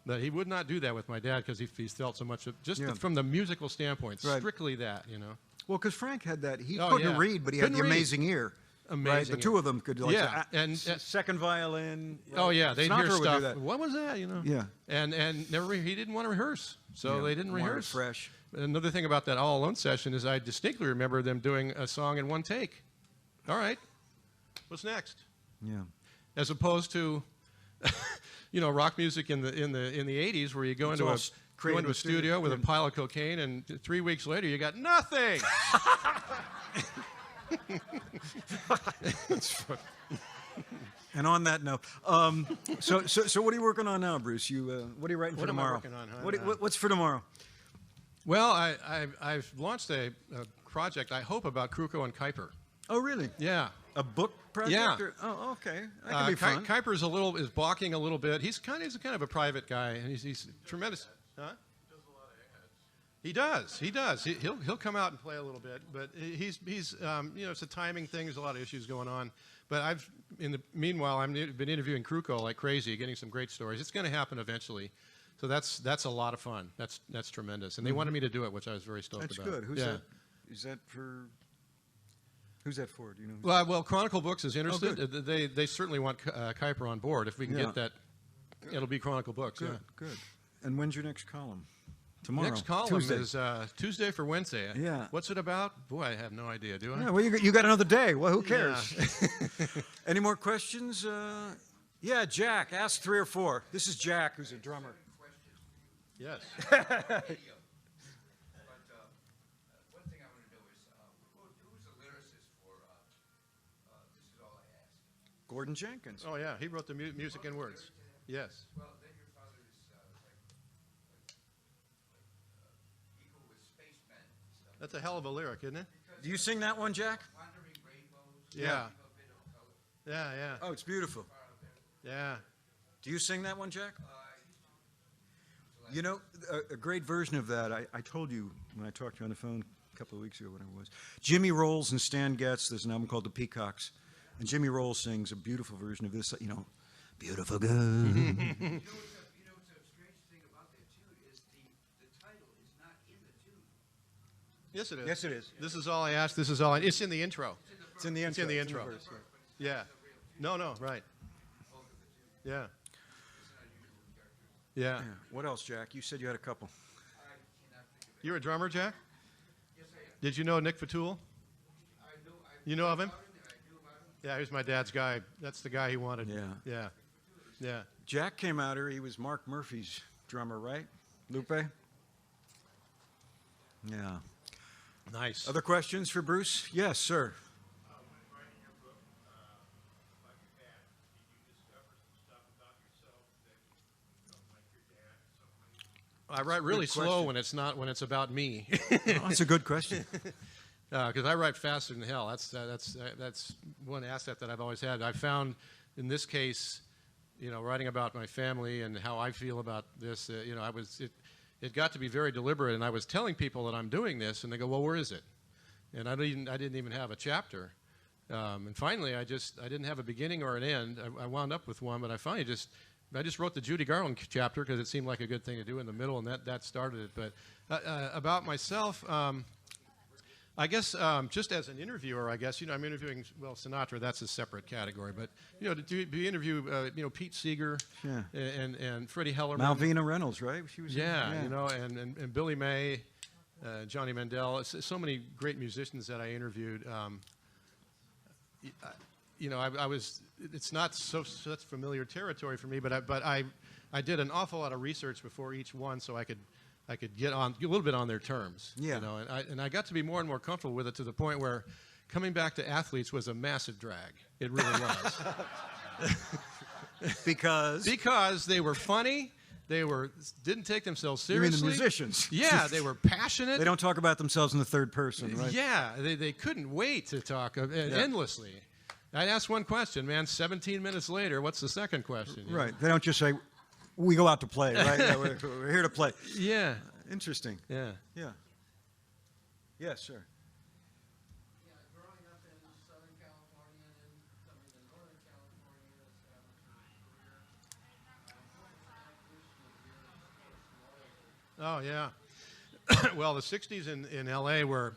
But he would not do that with my dad because he felt so much of, just Yeah. from the musical standpoint, Right. strictly that, you know. Well, because Frank had that. He Oh, couldn't yeah. read, but he Couldn't had the read. amazing ear. Amazing Right? The ear. two of them could, like, Yeah, and- second violin. Oh yeah, they'd hear Sinatra would do stuff. that. What was that? You know. Yeah. And he didn't want to rehearse, so Yeah. they didn't Wanted it rehearse. fresh. Another thing about that all alone session is I distinctly remember them doing a song in one take. All right, what's next? Yeah. As opposed to, you know, rock music in the 80s where you go It's into all a created in the studio studio. with a Yeah. pile of cocaine, and 3 weeks later you got nothing. And on that note, so what are you working on now, Bruce? What are you writing for What am I tomorrow? working on, huh? What's for tomorrow? Well, I've launched a project, I hope, about Kruko and Kuiper. Oh, really? Yeah. A book project? Yeah. Oh, okay. That could be fun. Kuiper is balking a little bit. He's kind of a private guy, and he's tremendous. Huh? He does. He'll come out and play a little bit, but he's you know, it's a timing thing. There's a lot of issues going on. But meanwhile, I've been interviewing Kruko like crazy, getting some great stories. It's going to happen eventually. So that's a lot of fun. That's tremendous. And they wanted me to do it, which I was very stoked That's about. good. Who's yeah. that? Is that for? Who's that for? Do you know? Well, Chronicle Books is interested. good. They certainly want Kuiper on board. If we can Yeah. get that, it'll be Chronicle Books. Good. Yeah. Good. And when's your next column? Tomorrow. Next column Tuesday. is Tuesday for Wednesday. Yeah. What's it about? Boy, I have no idea. Do I? Yeah, well, you got another day. Well, who cares? Yeah. Any more questions? Yeah, Jack. Ask 3 or 4. This is Jack, who's a drummer. Yes. But one thing I want to know is who's the lyricist for This Is All I Ask? Gordon Jenkins. Oh yeah, he wrote the music and words. Yes. Well, then your father is equal with spacemen and stuff. That's a hell of a lyric, isn't it? Do you sing that one, Jack? Wandering rainbows. Yeah. A bit of color. Yeah. Oh, it's beautiful. Yeah. Do you sing that one, Jack? You know, a great version of that, I told you when I talked to you on the phone a couple of weeks ago, whatever it was. Jimmy Rolls and Stan Getz, there's an album called The Peacocks, and Jimmy Rolls sings a beautiful version of this, you know, beautiful girl. You know what's a strange thing about that too is the title is not in the tune. Yes, it is. Yes, it is. This is all I asked. This is all. It's in the intro. It's in the intro. It's in the intro. verse, Yeah. No, right. Yeah. Yeah. yeah. What else, Jack? You said you had a couple. You're a drummer, Jack? Did you know Nick Fatul? You know of him? Yeah, he's my dad's guy. That's the guy he wanted. Yeah. Yeah. Jack came out here. He was Mark Murphy's drummer, right? Lupe? Yeah. Nice. Other questions for Bruce? Yes, sir. When writing your book, Like a Cat, did you discuss I write really slow when it's not when it's about me, Oh, that's a good question. because I write faster than hell. That's one asset that I've always had. I found in this case, writing about my family and how I feel about this, it got to be very deliberate, and I was telling people that I'm doing this, and they go, well, where is it? And I didn't even have a chapter. And finally, I didn't have a beginning or an end. I wound up with one, but I finally I just wrote the Judy Garland chapter because it seemed like a good thing to do in the middle, and that started it. But about myself, I guess just as an interviewer, I guess, I'm interviewing, Sinatra, that's a separate category. But, to interview, Pete Seeger Yeah. and Freddie Hellerman. Malvina Reynolds, right? She was and Billie Mae, Johnny Mandel, so many great musicians that I interviewed. I was. It's not such familiar territory for me, but I did an awful lot of research before each one, so I could get a little bit on their terms. Yeah. And I got to be more and more comfortable with it to the point where coming back to athletes was a massive drag. It really was. Because they were funny. They didn't take themselves You mean seriously. the musicians? Yeah, they were passionate. They don't talk about themselves in the third person, right? Yeah, they couldn't wait to talk endlessly. I'd ask one question, man. 17 minutes later, what's the second question? Right. They don't just say, we go out to play, right? Yeah, we're here to play. Yeah. Interesting. Yeah. Yeah. Yes, sir. Yeah, growing up in Southern California and then coming to Northern California, establishing a career. Oh, yeah. Well, the 60s in L.A. were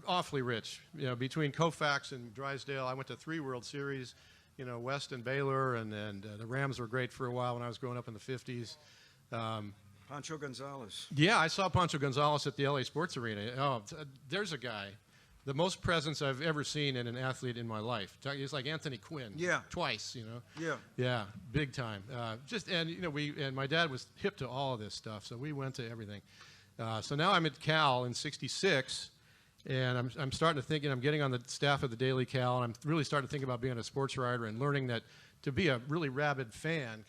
awfully rich. Between Koufax and Drysdale, I went to 3 World Series, West and Baylor, and the Rams were great for a while when I was growing up in the 50s. Pancho Gonzalez. Yeah, I saw Pancho Gonzalez at the L.A. Sports Arena. Oh, there's a guy, the most presence I've ever seen in an athlete in my life. He's like Anthony Quinn. Yeah. Twice, Yeah. Yeah, big time. And my dad was hip to all of this stuff, so we went to everything. So now I'm at Cal in '66, and I'm starting to think, I'm getting on the staff of the Daily Cal, and I'm really starting to think about being a sports writer and learning that to be a really rabid fan,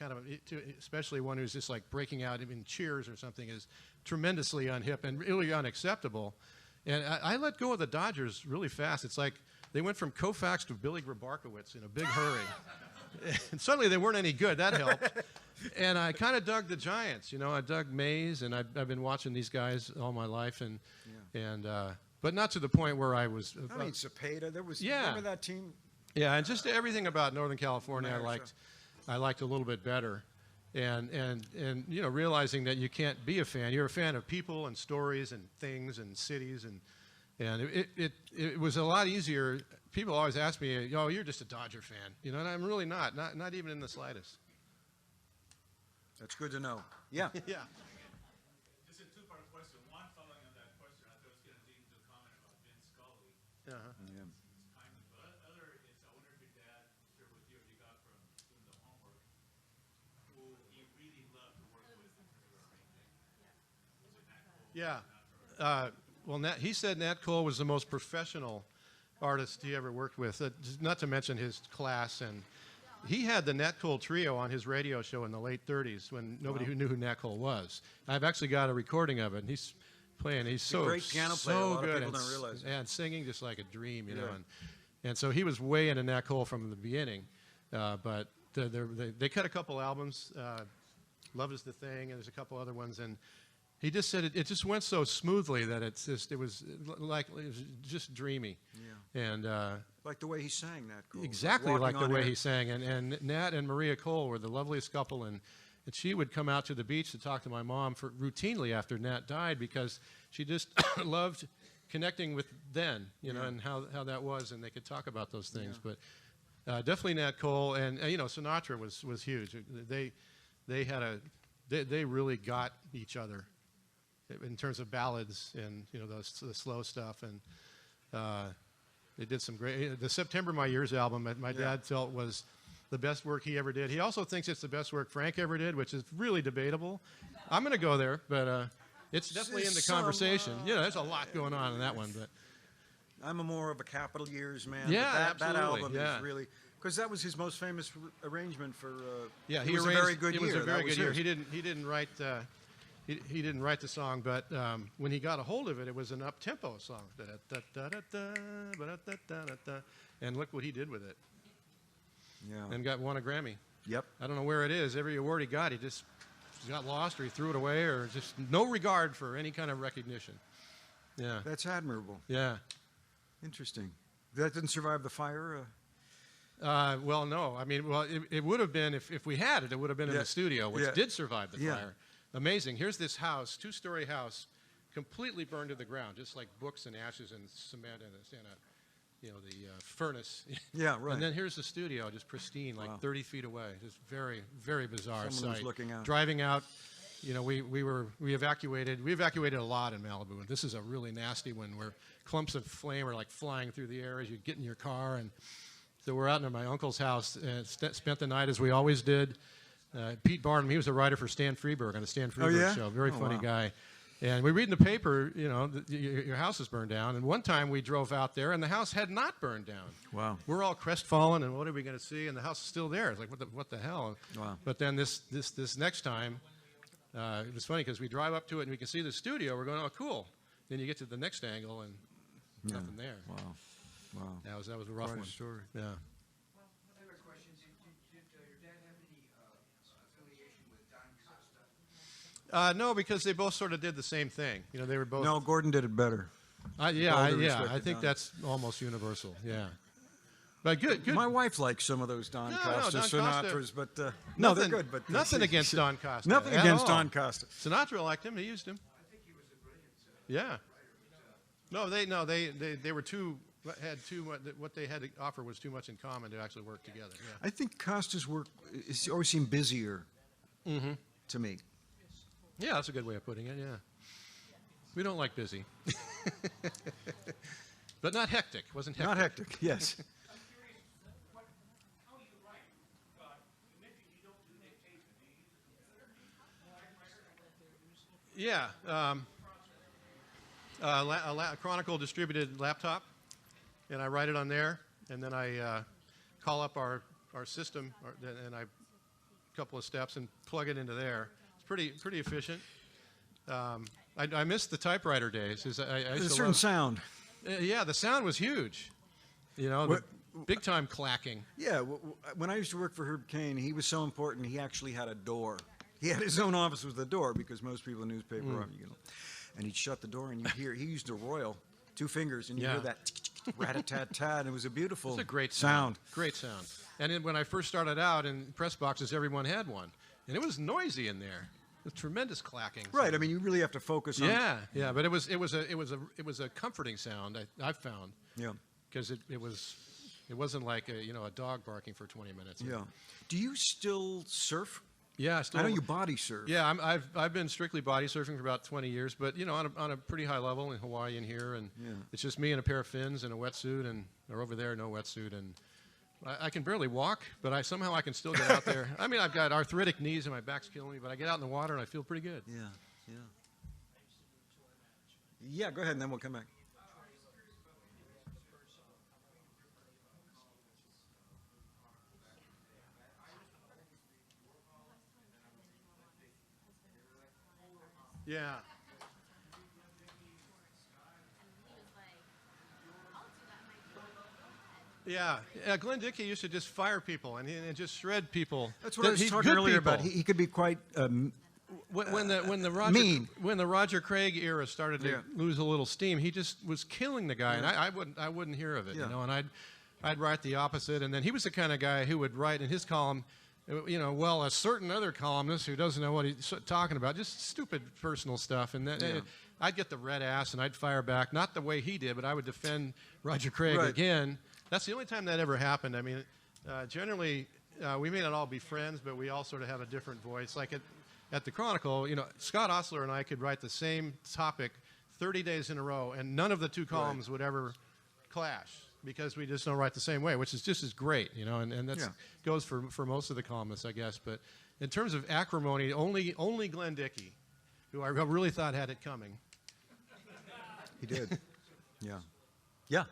especially one who's just like breaking out in cheers or something, is tremendously unhip and really unacceptable. And I let go of the Dodgers really fast. It's like they went from Koufax to Billy Grabarkowitz in a big hurry. And suddenly they weren't any good. That helped. And I kind of dug the Giants. I dug Mays, and I've been watching these guys all my life, but not to the point where I was. I mean, Cepeda. There was. Yeah. Remember that team? Yeah, and just everything about Northern California I liked a little bit better. And realizing that you can't be a fan. You're a fan of people and stories and things and cities, and it was a lot easier. People always ask me, you're just a Dodger fan, and I'm really not even in the slightest. That's good to know. Yeah. Yeah. Just a two-part question. One, following on that question, I thought it was going to lead into a comment about Vince Scully. Yeah. It's kind of, but other is, I wonder if your dad shared with you or you got from doing the homework, who he really loved to work with in terms of arranging. Was it Nat Cole? Yeah. He said Nat Cole was the most professional artist he ever worked with, not to mention his class. And he had the Nat Cole trio on his radio show in the late 30s when nobody who knew who Nat Cole was. I've actually got a recording of it. And he's playing. He's so great piano player. so A lot of good, people don't realize it. and singing just like a dream, Yeah. And so he was way into Nat Cole from the beginning. But they cut a couple albums. Love Is the Thing, and there's a couple other ones. And he just said it just went so smoothly that it was just dreamy. Yeah. And Like the way he sang that. Cole. exactly Walking like the on way air. he sang. And Nat and Maria Cole were the loveliest couple, and she would come out to the beach to talk to my mom routinely after Nat died because she just loved connecting with then, and how that was, and they could talk about those things. Yeah. But definitely Nat Cole, and Sinatra was huge. They really got each other in terms of ballads and the slow stuff, and they did some great. The September My Years album, my dad felt was the best work he ever did. He also thinks it's the best work Frank ever did, which is really debatable. I'm going to go there, but it's definitely in the conversation. There's a lot going on in that one, but I'm more of a Capital Years man. Yeah, but that absolutely, album yeah. is really because that was his most famous arrangement for. yeah, it was a very good It year. was a very That was good year. his. He didn't write. he didn't write the song, but when he got a hold of it, it was an up-tempo song. And look what he did with it. Yeah. And won a Grammy. Yep. I don't know where it is. Every award he got got lost, or he threw it away, or just no regard for any kind of recognition. Yeah. That's admirable. Yeah. Interesting. That didn't survive the fire? Well, no. I mean, well, it would have been, if we had it, it would have been in Yeah. the studio, which Yeah. did survive the Yeah. fire. Amazing. Here's this house, 2-story house, completely burned to the ground, just like books and ashes and cement and the furnace. Yeah, right. And then here's the studio, just pristine, like Wow. 30 feet away. Just very, very bizarre Someone was sight. looking out. Driving out, we evacuated. We evacuated a lot in Malibu, and this is a really nasty one where clumps of flame are like flying through the air as you get in your car. And so we're out in my uncle's house and spent the night as we always did. Pete Barnum, he was a writer for Stan Freberg on the Stan Freberg yeah? show. Very Oh, funny wow. guy. And we read in the paper, your house is burned down. And one time we drove out there, and the house had not burned down. Wow. We're all crestfallen, and what are we going to see? And the house is still there. It's like, what the hell? Wow. But then this next time, it was funny because we drive up to it and we can see the studio. We're going, oh, cool. Then you get to the next angle and nothing there. Wow. Wow. That was a rough Quite a one. story. Yeah. I have a question. Did your dad have any affiliation with Don Costa? No, because they both sort of did the same thing. They were both. No, Gordon did it better. I all due respect I to think Don. that's almost universal. Yeah. But good. My wife likes some of those Don No, Costa Don Costa- Sinatras, but no, they're Nothing- good. But nothing against Don Costa. Nothing at against all. Don Costa. Sinatra liked him. He used him. Yeah. No, they were had too much. What they had to offer was too much in common to actually work together. Yeah. I think Costa's work always seemed busier to me. Yeah, that's a good way of putting it. Yeah. We don't like busy, but not hectic. Wasn't hectic. Not hectic, yes. How do you write? You mentioned you don't do dictation. Do you use Yeah. A Chronicle distributed laptop, and I write it on there, and then I call up our system, and I a couple of steps and plug it into there. It's pretty efficient. I miss the typewriter days. I There's used a to certain love, sound. yeah, the sound was huge. The big time clacking. Yeah, when I used to work for Herb Cain, he was so important, he actually had a door. He had his own office with a door because most people in newspaper, and he'd shut the door and you'd hear, he used a royal, 2 fingers, and you Yeah. hear that rat-a-tat-tat, and it was a beautiful It's a great sound. Great sound. And then when I first started out in press boxes, everyone had one, and it was noisy in there. It was tremendous clacking. Right, I mean, you really have to focus on... Yeah, but it was a comforting sound. I found Yeah, because it wasn't like a dog barking for 20 minutes. yeah. Do you still surf? Yeah, I know you body surf. Yeah, I've been strictly body surfing for about 20 years, but on a pretty high level in Hawaii and here, and Yeah. it's just me and a pair of fins and a wetsuit, or over there no wetsuit, and I can barely walk, but somehow I can still get out there. I mean, I've got arthritic knees and my back's killing me, but I get out in the water and I feel pretty good. Yeah, yeah. Yeah, go ahead, and then we'll come back. Yeah. Yeah, Glenn Dickey used to just fire people and just shred people. That's what I was He's talking good earlier people. about. He could be quite... When the mean. when the Roger Craig era started to Yeah. lose a little steam, he just was killing the guy, and I wouldn't hear of it, Yeah. And I'd write the opposite, and then he was the kind of guy who would write in his column, well, a certain other columnist who doesn't know what he's talking about, just stupid personal stuff, and then I'd get the red ass and I'd fire back, not the way he did, but I would defend Roger Craig Right. again. That's the only time that ever happened. I mean, generally, we may not all be friends, but we all sort of have a different voice. Like at the Chronicle, Scott Osler and I could write the same topic 30 days in a row, and none of the two columns would ever clash because we just don't write the same way, which is just as great, and that goes for most of the columnists, I guess. But in terms of acrimony, only Glenn Dickey, who I really thought had it coming. He did. Yeah. Yeah.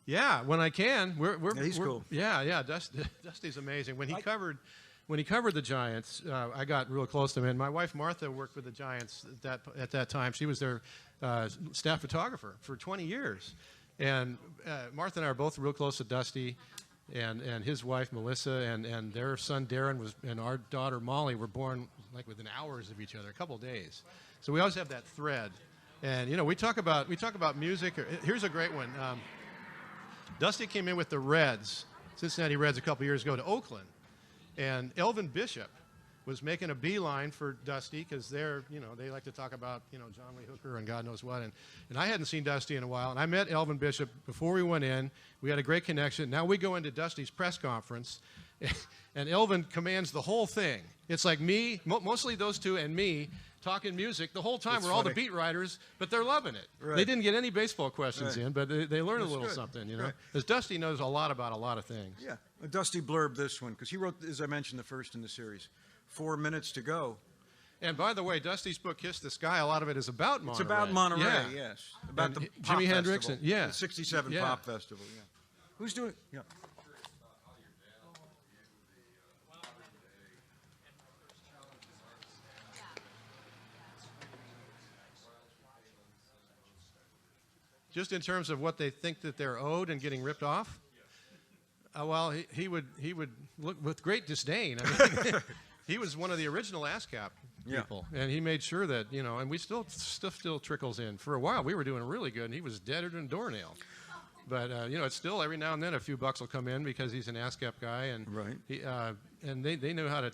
Yeah, when I can. Yeah, he's cool. Yeah, Dusty's amazing. When he covered when he covered the Giants, I got real close to him. And my wife Martha worked with the Giants at that time. She was their staff photographer for 20 years. And Martha and I are both real close to Dusty, and his wife Melissa, and their son Darren and our daughter Molly were born like within hours of each other, a couple of days. So we always have that thread. And you know, we talk about music. Here's a great one. Dusty came in with the Reds, Cincinnati Reds, a couple years ago to Oakland. And Elvin Bishop was making a beeline for Dusty because they like to talk about, John Lee Hooker and God knows what. And I hadn't seen Dusty in a while. And I met Elvin Bishop before we went in. We had a great connection. Now we go into Dusty's press conference, and Elvin commands the whole thing. It's like me, mostly those two and me, talking music the whole time. That's we're all the funny. beat writers, but they're loving it. Right. They didn't get any baseball questions Right. in, but they learned That's a little good. something, Right. Because Dusty knows a lot about a lot of things. Yeah, Dusty blurbed this one because he wrote, as I mentioned, the first in the series. 4 minutes to go. And by the way, Dusty's book, Kiss the Sky, a lot of it is about Monterey. It's about Monterey, Yeah. yes. About And the Jimi Pop Hendrix Festival. and- yeah. The 67 Yeah. Pop Festival, yeah. Who's doing it? Yeah. Just in terms of what they think that they're owed and getting ripped off? Well, he would look with great disdain. I mean, he was one of the original ASCAP Yeah. people, and he made sure that, and we stuff still trickles in. For a while, we were doing really good, and he was deader than a doornail. But, it's still every now and then a few bucks will come in because he's an ASCAP guy, and Right. and they know how to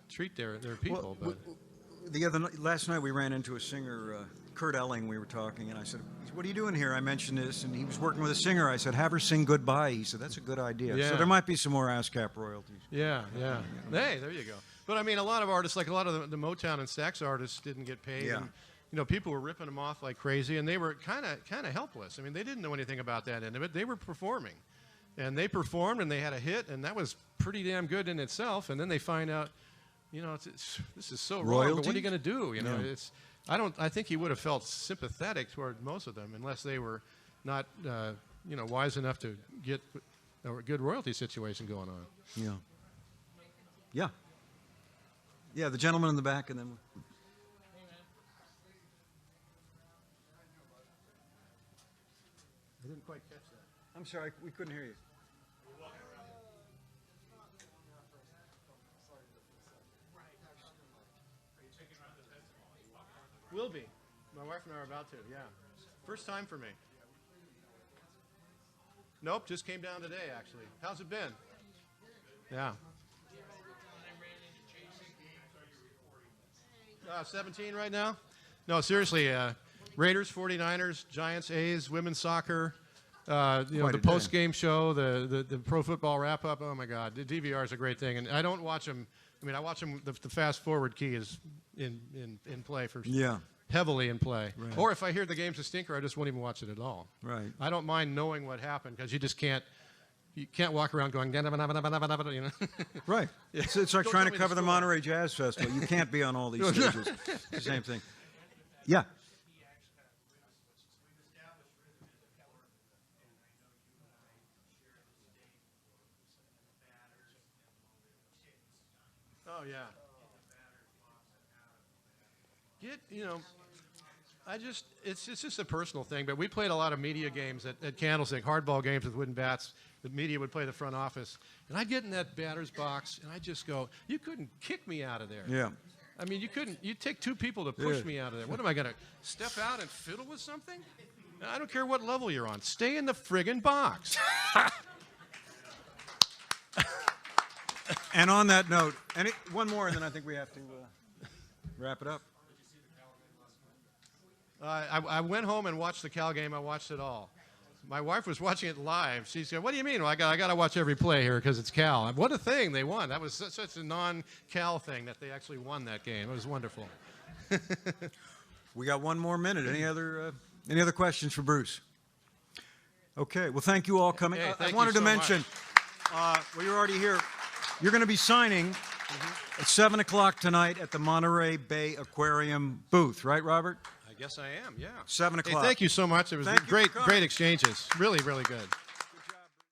treat their people. Well, last night we ran into a singer, Kurt Elling. We were talking, and I said, "What are you doing here?" I mentioned this, and he was working with a singer. I said, "Have her sing Goodbye." He said, "That's a good idea." Yeah. So there might be some more ASCAP royalties. Yeah. Hey, there you go. But I mean, a lot of artists, like a lot of the Motown and Stax artists, didn't get paid. Yeah. And, people were ripping them off like crazy, and they were kind of helpless. I mean, they didn't know anything about that end of it. They were performing, and they performed, and they had a hit, and that was pretty damn good in itself. And then they find out, this is so wrong. But what are you going to do? Yeah. I think he would have felt sympathetic toward most of them, unless they were not, wise enough to get a good royalty situation going on. Yeah. Yeah. Yeah, the gentleman in the back, and then... I didn't quite catch that. I'm sorry, we couldn't hear you. Will be. My wife and I are about to, yeah. First time for me. Nope, just came down today, actually. How's it been? Yeah. 17 right now? No, seriously, Raiders, 49ers, Giants, A's, women's soccer, Quite the a day. post-game show, the pro football wrap-up. Oh, my God. The DVR is a great thing. And I don't watch them. I mean, I watch them. The fast-forward key is in play for Yeah. heavily in play. Right. Or if I hear the game's a stinker, I just won't even watch it at all. Right. I don't mind knowing what happened because you just can't walk around going, Right. It's like Don't trying tell to me cover the the story. Monterey Jazz Festival. You can't be on all these stages. It's the same thing. Yeah. Oh, yeah. It's just a personal thing, but we played a lot of media games at Candlestick, hardball games with wooden bats. The media would play the front office. And I'd get in that batter's box, and I'd just go, you couldn't kick me out of there. Yeah. I mean, you'd take two people to push Yeah. me out of there. What am I going to step out and fiddle with something? I don't care what level you're on. Stay in the friggin' box. And on that note, one more, and then I think we have to wrap it up. I went home and watched the Cal game. I watched it all. My wife was watching it live. She said, "What do you mean?" Well, I got to watch every play here because it's Cal. What a thing they won. That was such a non-Cal thing that they actually won that game. It was wonderful. We got one more minute. Any other questions for Bruce? Okay. Well, thank you all coming. Hey, I thank you wanted to so mention, well, you're already here. You're going to be signing at 7 o'clock tonight at the Monterey Bay Aquarium booth, right, Robert? I guess I am, yeah. 7 Hey, o'clock. thank you so much. It was Thank you for great coming. exchanges. Really, really good.